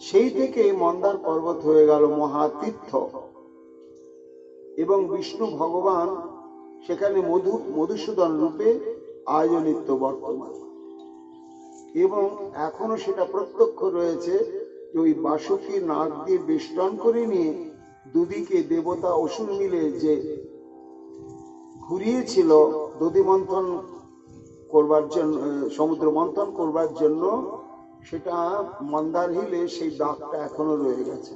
সেই থেকে মন্দার পর্বত হয়ে গেল মহাতীর্থ, এবং বিষ্ণু ভগবান সেখানে মধুসূদন রূপে আয়োজনিত বর্তমান। এবং এখনো সেটা প্রত্যক্ষ রয়েছে যে ওই বাসুকী নাগ দিয়ে বেষ্টন করে নিয়ে দুদিকে দেবতা অসুর মিলে যে ঘুরিয়েছিল দধি মন্থন করবার জন্য, সমুদ্র মন্থন করবার জন্য, সেটা মন্দার হিলে সেই দাগটা এখনো রয়ে গেছে,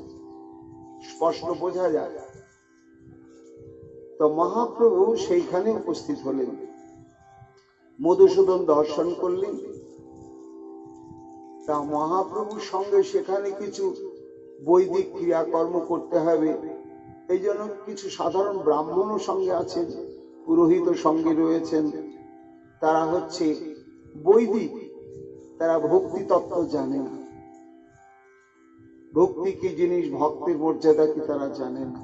স্পষ্ট বোঝা যায়। তো মহাপ্রভু সেইখানে উপস্থিত হলেন, মধুসূদন দর্শন করলেন। তা মহাপ্রভুর সঙ্গে সেখানে কিছু বৈদিক ক্রিয়াকর্ম করতে হবে, এই জন্য কিছু সাধারণ ব্রাহ্মণও সঙ্গে আছেন, পুরোহিত সঙ্গে রয়েছেন। তারা হচ্ছে বৈদিক, তারা ভক্তি তত্ত্ব জানে না, ভক্তি কি জিনিস, ভক্তের মর্যাদা কি তারা জানে না।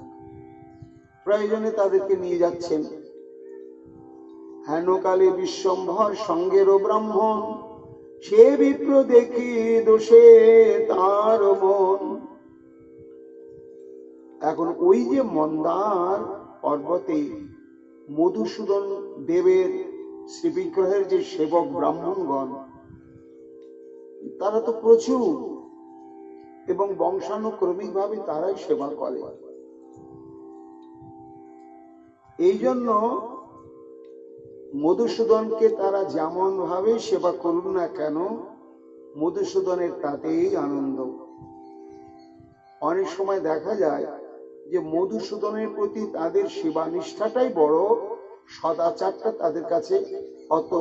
প্রয়োজনে তাদেরকে নিয়ে যাচ্ছেন। হেনকালে বিশ্বম্ভর সঙ্গেরও ব্রাহ্মণ, সে বিপ্র দেখি দোষে তার মন। এখন ওই যে মন্দার পর্বতে মধুসূদন দেবের শ্রীবিগ্রহের যে সেবক ব্রাহ্মণগণ, তারা তো প্রচুর এবং বংশানুক্রমিক ভাবে তারাই সেবা করে। এই জন্য মধুসূদনকে তারা যেমন ভাবে সেবা করুন না কেন, মধুসূদনের তাতেই আনন্দ। অনেক সময় দেখা যায় যে মধুসূদনের প্রতি তাদের সেবা নিষ্ঠাটাই বড়, সদাচারটা তাদের কাছে অত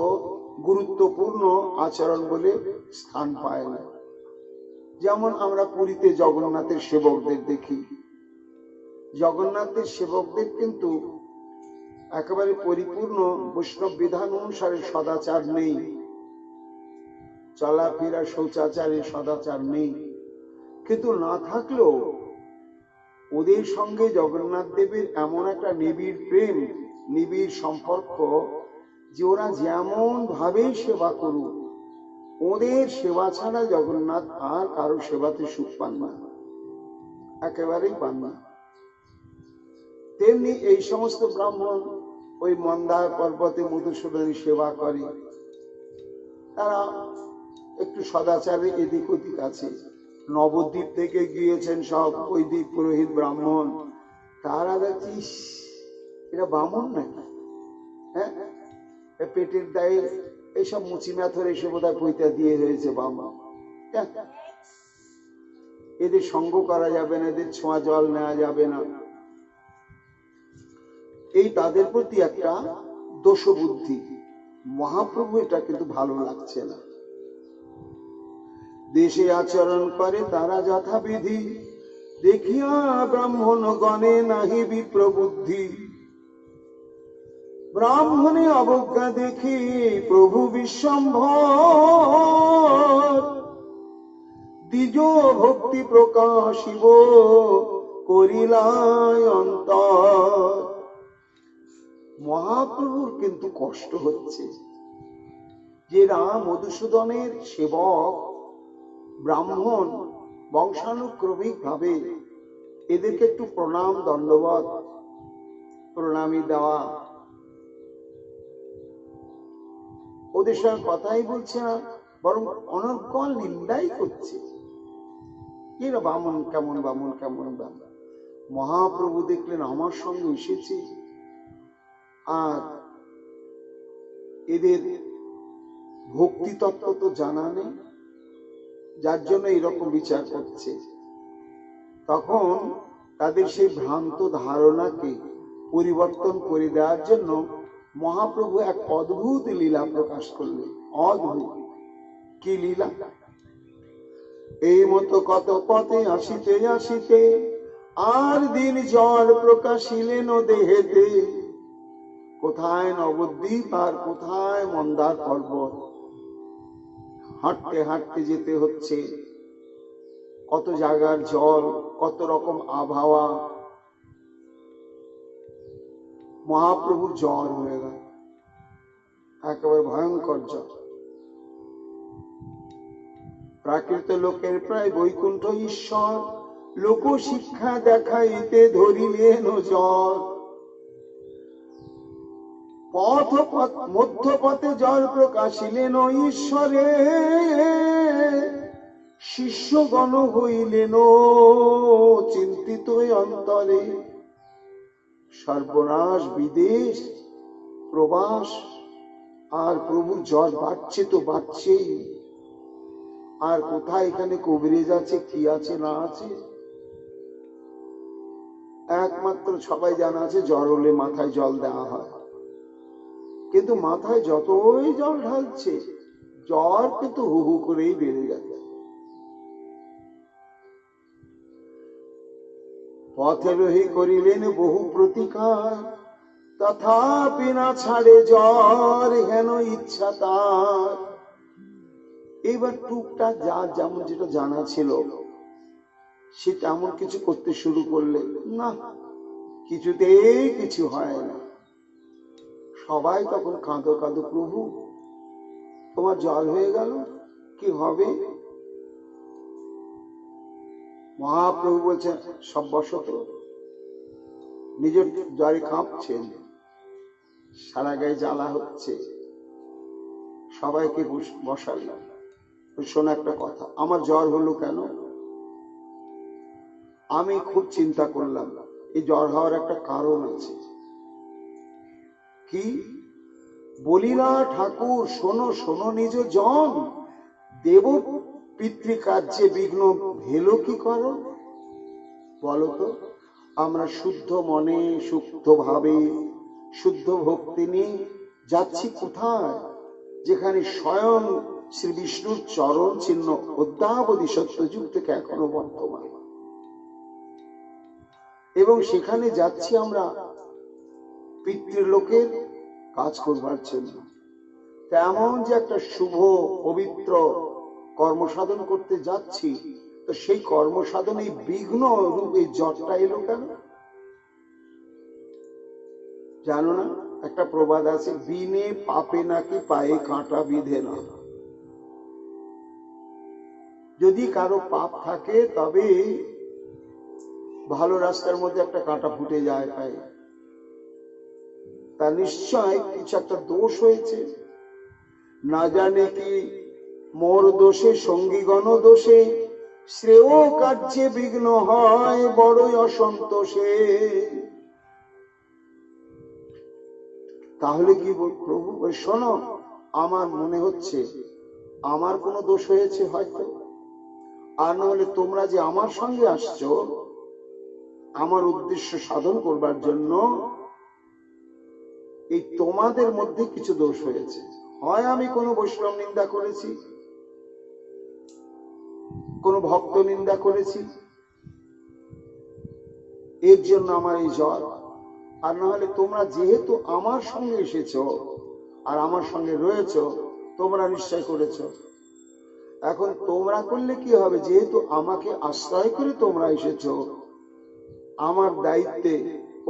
গুরুত্বপূর্ণ আচরণ বলে স্থান পায় না। যেমন আমরা পুরীতে জগন্নাথের সেবকদের দেখি, জগন্নাথের সেবকদের কিন্তু একেবারে পরিপূর্ণ বৈষ্ণব বিধান অনুসারে সদাচার নেই, চলাফেরা শৌচাচারে সদাচার নেই। কিন্তু না থাকলেও ওদের সঙ্গে জগন্নাথ দেবের এমন একটা নিবিড় প্রেম, নিবিড় সম্পর্ক যে ওরা যেমন ভাবে সেবা করুক, ওদের সেবা ছাড়া জগন্নাথ আর কারো সেবাতে সুখ পান না, একেবারেই পান না। তেমনি এই সমস্ত ব্রাহ্মণ ওই মন্দার পর্বতে মধুসূদনের সেবা করে, তারা একটু সদাচারে এদিক ওদিক আছে। নবদ্বীপ থেকে গিয়েছেন সব বৈদিক পুরোহিত ব্রাহ্মণ, তারা দেখছিস এটা বামন নাকি, হ্যাঁ পেটের দায়ে এইসব মুচি মাথর এসে বোধহয় পৈতা দিয়ে হয়েছে বামন, এদের সঙ্গ করা যাবে না, এদের ছোঁয়া জল নেওয়া যাবে না। এই তাদের প্রতি একটা দোষ বুদ্ধি। মহাপ্রভু এটা কিন্তু ভালো লাগছে না। দেশে আচরণ করে তারা যথাবিধি, দেখিয়া ব্রাহ্মণ গণে নাহি বিপ্রবুদ্ধি। ব্রাহ্মণে অবজ্ঞা দেখি প্রভু বিশ্বম্ভর, দ্বিজ ভক্তি প্রকাশিব করিলায় অন্তর। মহাপ্রভুর কিন্তু কষ্ট হচ্ছে যে রাম মধুসূদনের সেবক ব্রাহ্মণ বংশানুক্রমিক ভাবে এদেরকে একটু প্রণাম দণ্ডবত প্রণামী দেওয়া, ওদের সঙ্গে কথাই বলছে না, বরং অনর্গল নিন্দাই করছে। এরা বামন কেমন, বামন কেমন বামন। মহাপ্রভু দেখলেন আমার সঙ্গে এসেছে আর এদের ভক্তি তত্ত্ব তো জানা নেই, যার জন্য এরকম বিচার করছে। তখন তাদের সেই ভ্রান্ত ধারণাকে পরিবর্তন করে দেওয়ার জন্য মহাপ্রভু এক অদ্ভুত লীলা প্রকাশ করলেন। অদ্ভুত কি লীলা! এই মতো কত পথে আসিতে আসিতে আর দিন জল প্রকাশিলেন দেহেতে। কোথায় নবদ্বীপ আর কোথায় মন্দার পর্বত, হাঁটতে হাঁটতে যেতে হচ্ছে, কত জায়গার জল, কত রকম আবহাওয়া। মহাপ্রভুর জ্বর হয়ে গেল, একেবারে ভয়ঙ্কর জ্বর। প্রাকৃত লোকের প্রায় বৈকুণ্ঠ ঈশ্বর, লোক শিক্ষা দেখাইতে ধরিলেন জ্বর। মধ্যপথে জল প্রকাশিলেন ঈশ্বরে, শিষ্যগণ হইলেন চিন্তিত অন্তরে। সর্বনাশ, বিদেশ প্রবাস, আর প্রভুর জ্বর বাড়ছে তো বাড়ছেই। আর কোথায় এখানে কবিরাজ আছে, কি আছে না আছে, একমাত্র সবাই জানা আছে জ্বর হলে মাথায় জল দেওয়া হয়। কিন্তু মাথায় যতই জল ঢালছে জ্বর কিন্তু হু হু করেই বেড়ে যাচ্ছে। পথে রহি করিলেন বহু প্রতিকার, তথাপি না ছাড়ে জ্বর হেন ইচ্ছা তার। এবার টুকটাক যা যেমন যেটা জানা ছিল সে তেমন কিছু করতে শুরু করলে না, কিছুতেই কিছু হয় না। সবাই তখন কাঁদো কাঁদো, প্রভু তোমার জ্বর হয়ে গেল, কি হবে? মহাপ্রভু বলছেন সব বশত, নিজের জ্বরে কাঁপছেন, সারা গায়ে জ্বালা হচ্ছে, সবাইকে বসালেন। শোনো একটা কথা, আমার জ্বর হলো কেন? আমি খুব চিন্তা করলাম, এই জ্বর হওয়ার একটা কারণ আছে। কি? বলিলা ঠাকুর শোনো শোনো নিজ জন, দেব পিতৃকার্যে বিঘ্ন হেলো কি করো? বলতো, আমরা শুদ্ধ মনে শুদ্ধ ভাবে শুদ্ধ ভক্তি নিয়ে যাচ্ছি কোথায়? যেখানে স্বয়ং শ্রী বিষ্ণুর চরণ চিহ্ন অদ্যাবধি সত্যযুগ থেকে এখনো বর্তমান, এবং সেখানে যাচ্ছি আমরা পিতৃলোকের কাজ করবার জন্য। তেমন যে একটা শুভ পবিত্র কর্মসাধন করতে যাচ্ছি, তো সেই কর্মসাধনে বিঘ্ন রূপে জ্বরটা এলো কেন? জানো না, একটা প্রবাদ আছে, বিনে পাপে নাকি পায়ে কাঁটা বিধে না। যদি কারো পাপ থাকে তবে ভালো রাস্তার মধ্যে একটা কাঁটা ফুটে যায় পায়ে, তা নিশ্চয় কিছু একটা দোষ হয়েছে। না জানে কি মোর দোষে সঙ্গীগণ দোষে, শ্রেয় কার্যে বিঘ্ন হয় বড়ই অসন্তোষে। তাহলে কি প্রভু? শোনো, আমার মনে হচ্ছে আমার কোনো দোষ হয়েছে হয়তো, আর না হলে তোমরা যে আমার সঙ্গে আসছো আমার উদ্দেশ্য সাধন করবার জন্য, এই তোমাদের মধ্যে কিছু দোষ হয়েছে। হয় আমি কোনো বৈষ্ণব নিন্দা করেছি, কোন ভক্ত নিন্দা করেছি, এর জন্য আমার এই জ্বর। আর না হলে তোমরা যেহেতু আমার সঙ্গে এসেছো আর আমার সঙ্গে রয়েছো, তোমরা নিশ্চয় করেছো। এখন তোমরা করলে কি হবে? যেহেতু আমাকে আশ্রয় করে তোমরা এসেছো আমার দায়িত্বে,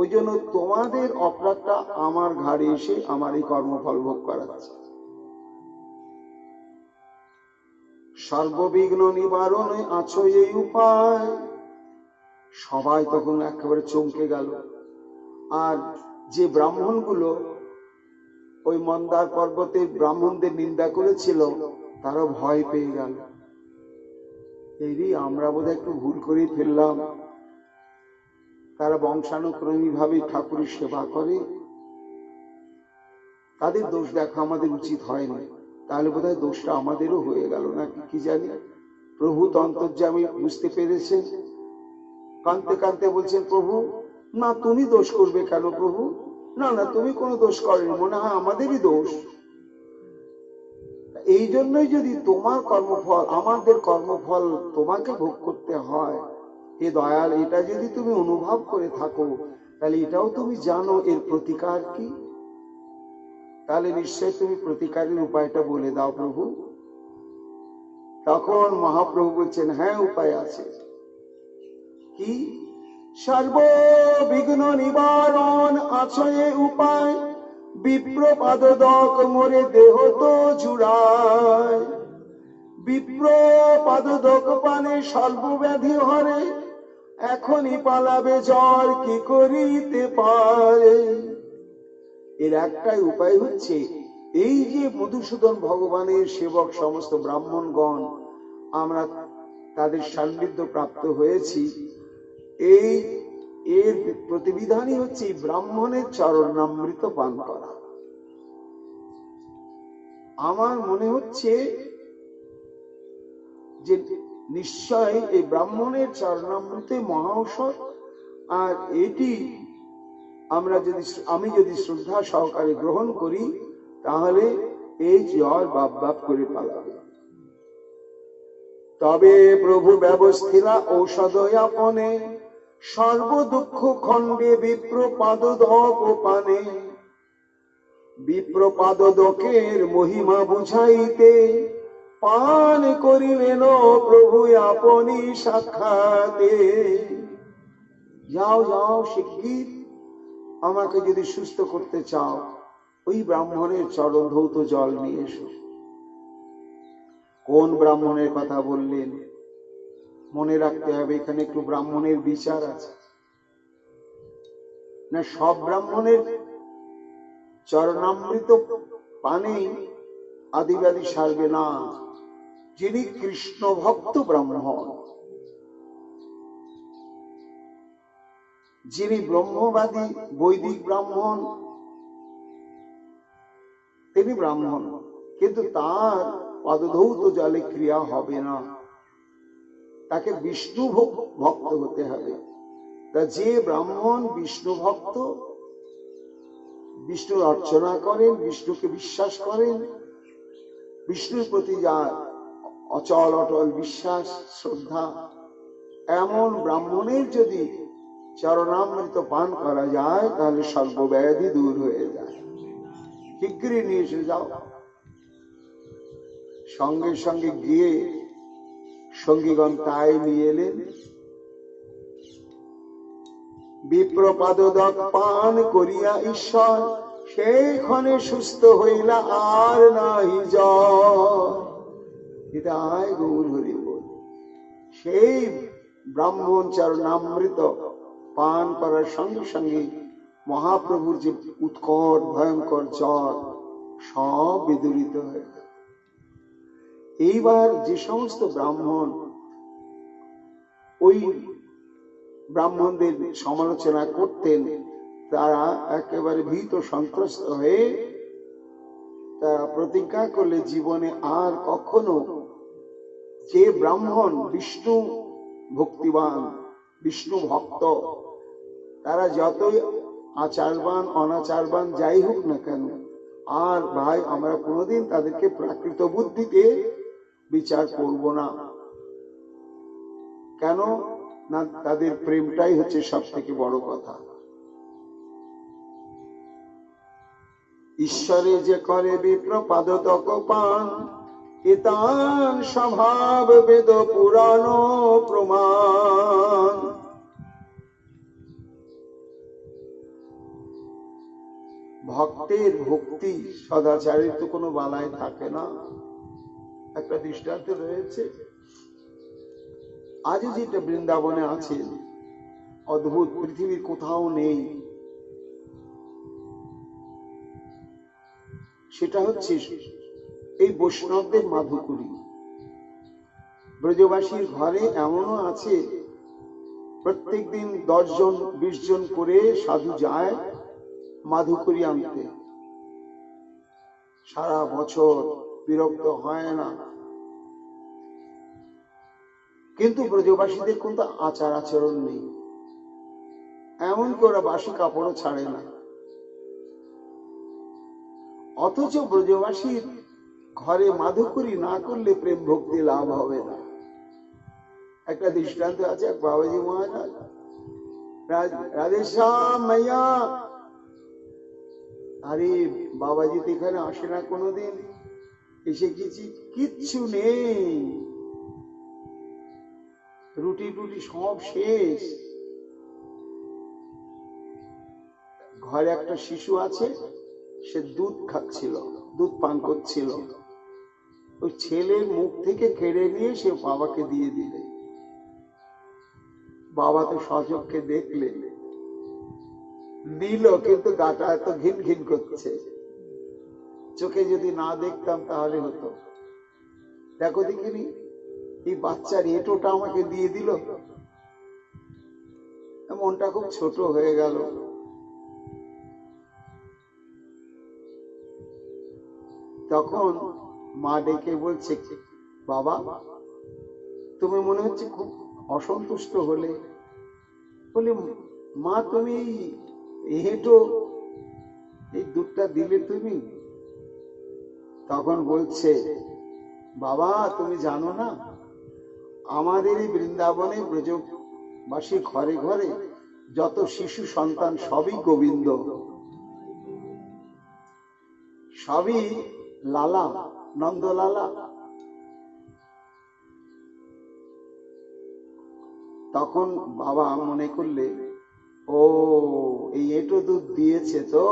ওই জন্য তোমাদের অপরাধটা আমার ঘাড়ে এসে আমার এই কর্মফল ভোগ করাচ্ছে। সর্ববিঘ্ন নিবারণে আছো এই উপায়। সবাই তখন একেবারে চমকে গেল। আর যে ব্রাহ্মণগুলো ওই মন্দার পর্বতে ব্রাহ্মণদের নিন্দা করেছিল, তারা ভয় পেয়ে গেল। এই আমরা বোধহয় একটু ভুল করে ফেললাম। তারা বংশানুক্রমী ভাবে ঠাকুরের সেবা করে, তাদের দোষ দেখা আমাদের উচিত হয়নি, তাহলে বোধহয় দোষটা আমাদেরও হয়ে গেল নাকি কি জানি। প্রভু তো অন্তর্যামী বুঝতে পেরেছেন, কাঁদতে কাঁদতে বলছেন, প্রভু না তুমি দোষ করবে কেন প্রভু? না না, তুমি কোনো দোষ করেনি, মনে হয় আমাদেরই দোষ। এই জন্যই যদি তোমার কর্মফল, আমাদের কর্মফল তোমাকে ভোগ করতে হয়, হে দয়াল, এটা যদি তুমি অনুভব করে থাকো, তাহলে এটাও তুমি জানো এর প্রতিকার কি। তাহলে নিশ্চয় তুমি প্রতিকারের উপায়টা বলে দাও প্রভু। তখন মহাপ্রভু বলছেন, হ্যাঁ উপায় আছে। কি? সর্ববিঘ্ন নিবারণ আছে উপায়, বিপ্র পাদদক মোরে দেহ তো জুড়ায়। বিপ্র পাদদক পানে সর্বব্যাধি হরে, এখনই পালাবে জ্বর কি করিতে পারে। এর একটাই উপায় হচ্ছে, এই যে মধুসূদন ভগবানের সেবক সমস্ত ব্রাহ্মণগণ, আমরা তাদের সান্নিধ্য প্রাপ্ত হয়েছি, এই এর প্রতিবিধানই হচ্ছে ব্রাহ্মণের চরণামৃত পান করা। আমার মনে হচ্ছে যে নিশ্চয় এই ব্রাহ্মণের চরণামৃতে মহাঔষধ, আর এটি আমি যদি শ্রদ্ধা সহকারে গ্রহণ করি তাহলে এই জ্বর বাপ বাপ করে পালাবে। তবে প্রভু ব্যবস্থিলা ঔষধ আপনে, সর্ব দুঃখ খণ্ডে বিপ্র পাদদক পানে। বিপ্র পাদদকের মহিমা বুঝাইতে পান করিলেন প্রভু আপনি সাক্ষাতে। যাও যাও শিগগির, আমাকে যদি সুস্থ করতে চাও ওই ব্রাহ্মণের চরণ ধৌত জল নিয়ে এসো। কোন ব্রাহ্মণের কথা বললেন মনে রাখতে হবে, এখানে একটু ব্রাহ্মণের বিচার আছে না। সব ব্রাহ্মণের চরণামৃত পানেই আদিবাদী সারবে না। যিনি কৃষ্ণ ভক্ত ব্রাহ্মণ, যিনি ব্রহ্মবাদী বৈদিক ব্রাহ্মণ, তিনি ব্রাহ্মণ, কিন্তু তার পদধৌত জলে ক্রিয়া হবে না, তাকে বিষ্ণু ভক্ত হতে হবে। তা যে ব্রাহ্মণ বিষ্ণু ভক্ত, বিষ্ণুর অর্চনা করেন, বিষ্ণুকে বিশ্বাস করেন, বিষ্ণুর প্রতি যার অচল অটল বিশ্বাস শ্রদ্ধা, এমন ব্রাহ্মণের যদি চরণামৃত পান করা যায় তাহলে সর্বব্যাধি দূর হয়ে যায়। শীঘ্রই নিয়ে এসে যাও। সঙ্গে সঙ্গে গিয়ে সঙ্গীগণ তাই নিয়ে এলেন। বিপ্র পাদদক পান করিয়া ঈশ্বর সেইখানে সুস্থ হইলা আর নাই জ্বর। হৃদয় গৌর হরি বল। সেই ব্রাহ্মণ চরণামৃত পান করার সঙ্গে সঙ্গে মহাপ্রভুর যে উৎকট ভয়ঙ্কর জ্বর সব বিদূরিত হয়ে গেল। এইবার যে সমস্ত ব্রাহ্মণ ওই ব্রাহ্মণদের সমালোচনা করতেন তারা একেবারে ভীত সন্ত্রস্ত হয়ে তারা প্রতিজ্ঞা করলে জীবনে আর কখনো যে ব্রাহ্মণ বিষ্ণু ভক্তিবান বিষ্ণু ভক্ত, তারা যতই আচারবান অনাচারবান যাই হোক না কেন, আর ভাই আমরা কোনোদিন তাদেরকে প্রাকৃত বুদ্ধিতে বিচার করব না। কেন না, তাদের প্রেমটাই হচ্ছে সব থেকে বড় কথা। ঈশ্বরে যে করে বিপ্র পাদতক পান, ইতান স্বভাব বেদ পুরাণ প্রমাণ। ভক্তের ভক্তি সদাচারের তো কোনো বালায় থাকে না। একটা দৃষ্টান্ত রয়েছে, আজ যেটা বৃন্দাবনে আছে অদ্ভুত, পৃথিবীর কোথাও নেই। সেটা হচ্ছে এই বৈষ্ণবদের মাধুকরী। ব্রজবাসীর ঘরে এমনও আছে প্রত্যেক দিন 10 জন 20 জন করে সাধু যায় মাধুকরী আনতে, সারা বছর বিরক্ত হয় না। কিন্তু ব্রজবাসীদের কোন আচার আচরণ নেই, এমনকি ওরা বাসি কাপড়ও ছাড়ে না। অথচ ব্রজবাসীর ঘরে মাধুকরী না করলে প্রেম ভক্তি লাভ হবে না। একটা দৃষ্টান্ত আছে, এক বাবাজি মহারাজ রাধেশ্যাম মাইয়া, আরে বাবাজি তো এখানে আসে না কোনোদিন, এসে গেছি কিচ্ছু নেই, রুটি টুটি সব শেষ। ঘরে একটা শিশু আছে, সে দুধ খাচ্ছিল, দুধ পান করছিল। ওই ছেলের মুখ থেকে কেড়ে নিয়ে সে বাবাকে দিয়ে দিলে। বাবা তো সচক্ষে দেখলে, দিল, কিন্তু গাটা এত ঘিন ঘিন করছে। চোখে যদি না দেখতাম তাহলে হতো। দেখো দেখিনি, এই বাচ্চার এঁটোটা আমাকে দিয়ে দিল, মনটা খুব ছোট হয়ে গেল। তখন মা ডেকে বলছে, বাবা তুমি মনে হচ্ছে খুব অসন্তুষ্ট হলে। বলে, মা তুমি হেঁটো এই দুধটা দিলে তুমি? তখন বলছে, বাবা তুমি জানো না, আমাদের এই বৃন্দাবনে ব্রজবাসী ঘরে ঘরে যত শিশু সন্তান সবই গোবিন্দ, সবই লালা, নন্দলালা। তখন বাবা মনে করলে, ও এই এঁটো দুধ দিয়েছে তো,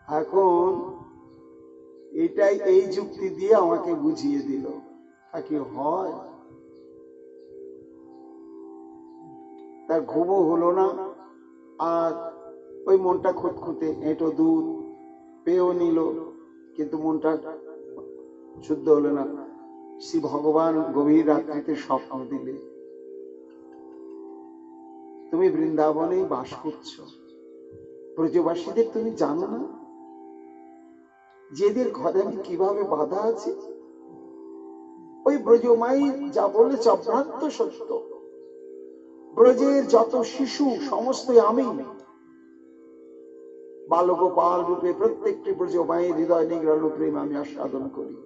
এখন এটাই এই যুক্তি দিয়ে আমাকে বুঝিয়ে দিল। তা কি হয়? তার ঘুমও হলো না, আর ওই মনটা খুঁতখুঁতে, এঁটো দুধ পেয়েও নিল, কিন্তু মনটা শুদ্ধ হলো না। শ্রী ভগবান গভীর রাত্রিতে স্বপ্ন দিলে, তুমি বৃন্দাবনে বাস করছো, ব্রজবাসীদের তুমি জানো না যেদের ঘরে আমি কিভাবে বাধা আছি? ওই ব্রজমাই যা বলেছে অভ্রান্ত সত্য। ব্রজের যত শিশু সমস্তই আমি, বালগোপাল রূপে প্রত্যেকটি ব্রজমায়ের হৃদয় নিগ্রহ প্রেম আমি আস্বাদন করি।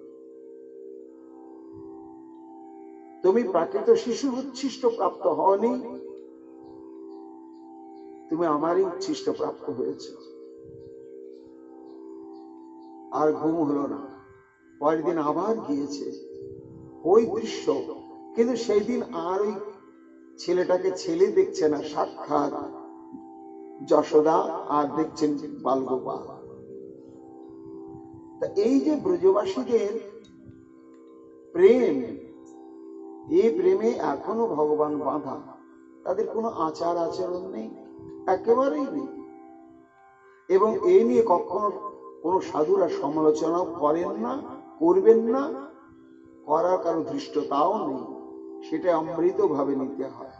তুমি প্রাকৃত শিশুর উচ্ছিষ্ট প্রাপ্ত হওনি, তুমি আমারই উচ্ছিষ্ট প্রাপ্ত হয়েছ। আর ঘুম হলো না। পরের দিন আবার গিয়েছে, ওই দৃশ্য, কিন্তু সেই দিন আর ওই ছেলেটাকে ছেলে দেখছে না, সাক্ষাৎ যশোদা আর দেখছেন বালগোপাল। এই যে ব্রজবাসীদের প্রেম, এই প্রেমে এখনো ভগবান বাঁধা। তাদের কোনো আচার আচরণ নেই, একেবারেই নেই। এবং এই নিয়ে কখনো কোন সাধুরা সমালোচনাও করেন না, করবেন না, করার কারো ধৃষ্টতাও নেই। সেটা অমৃত ভাবে নিতে হয়।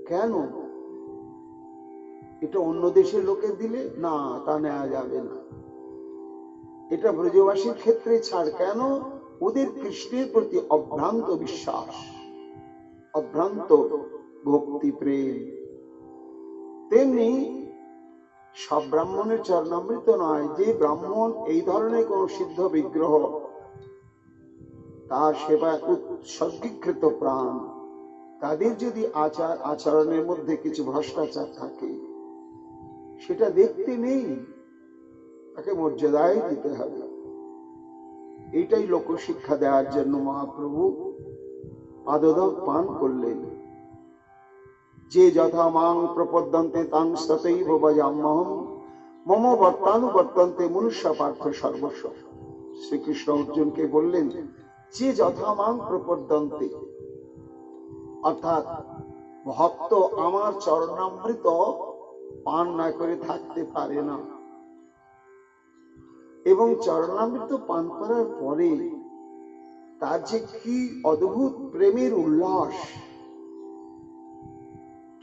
কেন? এটা অন্য দেশের লোকের দিলে না, তা নেওয়া যাবে না। এটা ব্রজবাসীর ক্ষেত্রে ছাড়। কেন? ওদের কৃষ্ণের প্রতি অভ্রান্ত বিশ্বাস, অভ্রান্ত ভক্তি প্রেম। তেমনি সব ব্রাহ্মণের চরণামৃত নয়। যে ব্রাহ্মণ এই ধরনের কোন সিদ্ধ বিগ্রহ, তার সেবায় উৎসর্গীকৃত প্রাণ, তাদের যদি আচার আচরণের মধ্যে কিছু ভ্রষ্টাচার থাকে, সেটা দেখতে নেই, তাকে মর্যাদায় দিতে হবে। এইটাই লোকশিক্ষা দেওয়ার জন্য মহাপ্রভু পাদদক পান করলেন। যে যথা মাং প্রপদ্যন্তে তাং ততৈব ভজাম্যহম মম বর্তানুবর্তন্তে মনুষ্য পার্থ সর্বস্ব। শ্রীকৃষ্ণ অর্জুনকে বললেন, যে যথা মাং প্রপদ্যন্তে, অর্থাৎ ভক্ত আমার চরণামৃত পান না করে থাকতে পারে না। এবং চরণামৃত পান করার পরে তার যে কি অদ্ভুত প্রেমের উল্লাস,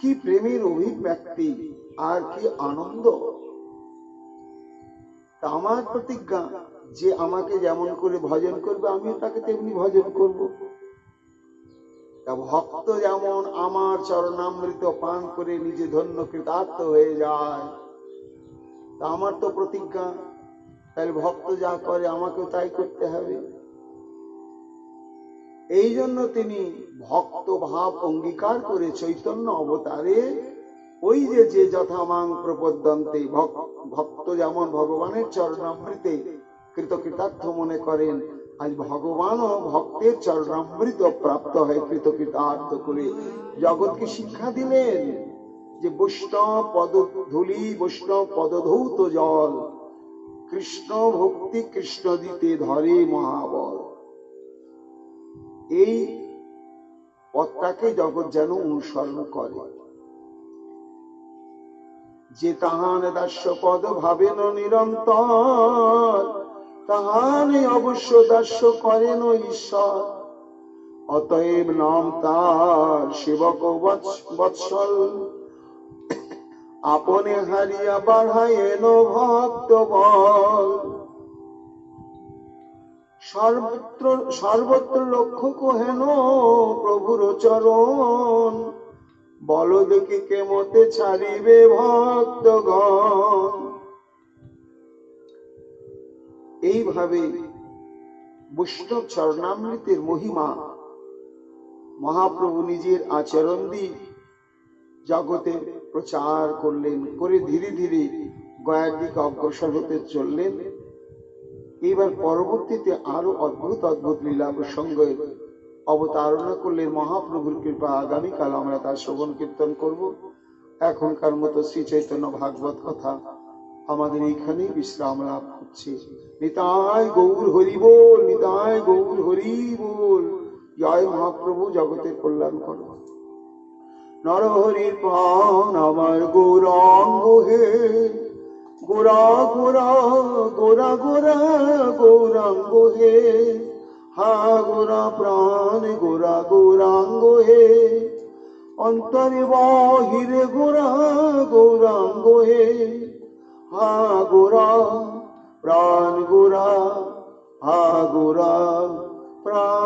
কি প্রেমের অভিব্যক্তি, আর কি আনন্দ। আমার প্রতিজ্ঞা, যে আমাকে যেমন করে ভজন করবে আমিও তাকে তেমনি ভজন করব। ভক্ত যেমন আমার চরণামৃত পান করে নিজে ধন্য কৃতার্থ হয়ে যায়, তা আমার তো প্রতিজ্ঞা, তাহলে ভক্ত যা করে আমাকেও তাই করতে হবে। এই জন্য তিনি ভক্ত ভাব অঙ্গীকার করে চৈতন্য অবতারে ওই যে যথামাং প্রপদ্যন্তে, ভক্ত যেমন ভগবানের চরণামৃতে কৃতকৃতার্থ মনে করেন, আজ ভগবানও ভক্তের চরণামৃত প্রাপ্ত হয় কৃতকৃতার্থ করে জগৎকে শিক্ষা দিলেন যে বৈষ্ণব পদধূলি, বৈষ্ণব পদধৌত জল, কৃষ্ণ ভক্তি কৃষ্ণ দিতে ধরে মহাবল। এই পথটাকে জগৎ যেন অনুসরণ করে। যে তাহান দাস্য পদ ভাবেন নিরন্তর, তাহানে অবশ্য দাস্য করেন ঈশ্বর। অতএব নাম তার সেবক বৎসল, আপনে হারিয়া বাড়ায়েন ভক্ত বল। সর্বত্র সর্বত্র লক্ষ্য কহেন প্রভুর চরণ, বল দেখি কেমতে ছাড়িবে ভক্তগণ। এইভাবে বৈষ্ণব চরণামৃতের মহিমা মহাপ্রভু নিজের আচরণ দিয়ে জগতে প্রচার করলেন, করে ধীরে ধীরে গয়ার দিকে অগ্রসর হতে চললেন। এবার পরবর্তীতে আরো অদ্ভুত অদ্ভুত লীলা প্রসঙ্গের অবতারণা করলেন মহাপ্রভুর কৃপা। আগামীকাল আমরা তার শ্রবণ কীর্তন করব। এখনকার মতো শ্রী চৈতন্য ভাগবত কথা আমাদের এইখানেই বিশ্রাম লাভ করছে। নিতাই গৌর হরি বল, নিতাই গৌর হরি বল। জয় মহাপ্রভু, জগতের কল্যাণ করো। নরহরির প্রাণ আমার গৌরাঙ্গ হে, গোরা গোরা গোরা গোরা গৌরাঙ্গ হে, হা গোরা প্রাণ গোরা গৌরাঙ্গ হে, অন্তরে বাহিরে গোরা গৌরাঙ্গ হে, হা গোরা প্রাণ গোরা, হা গোরা প্রাণ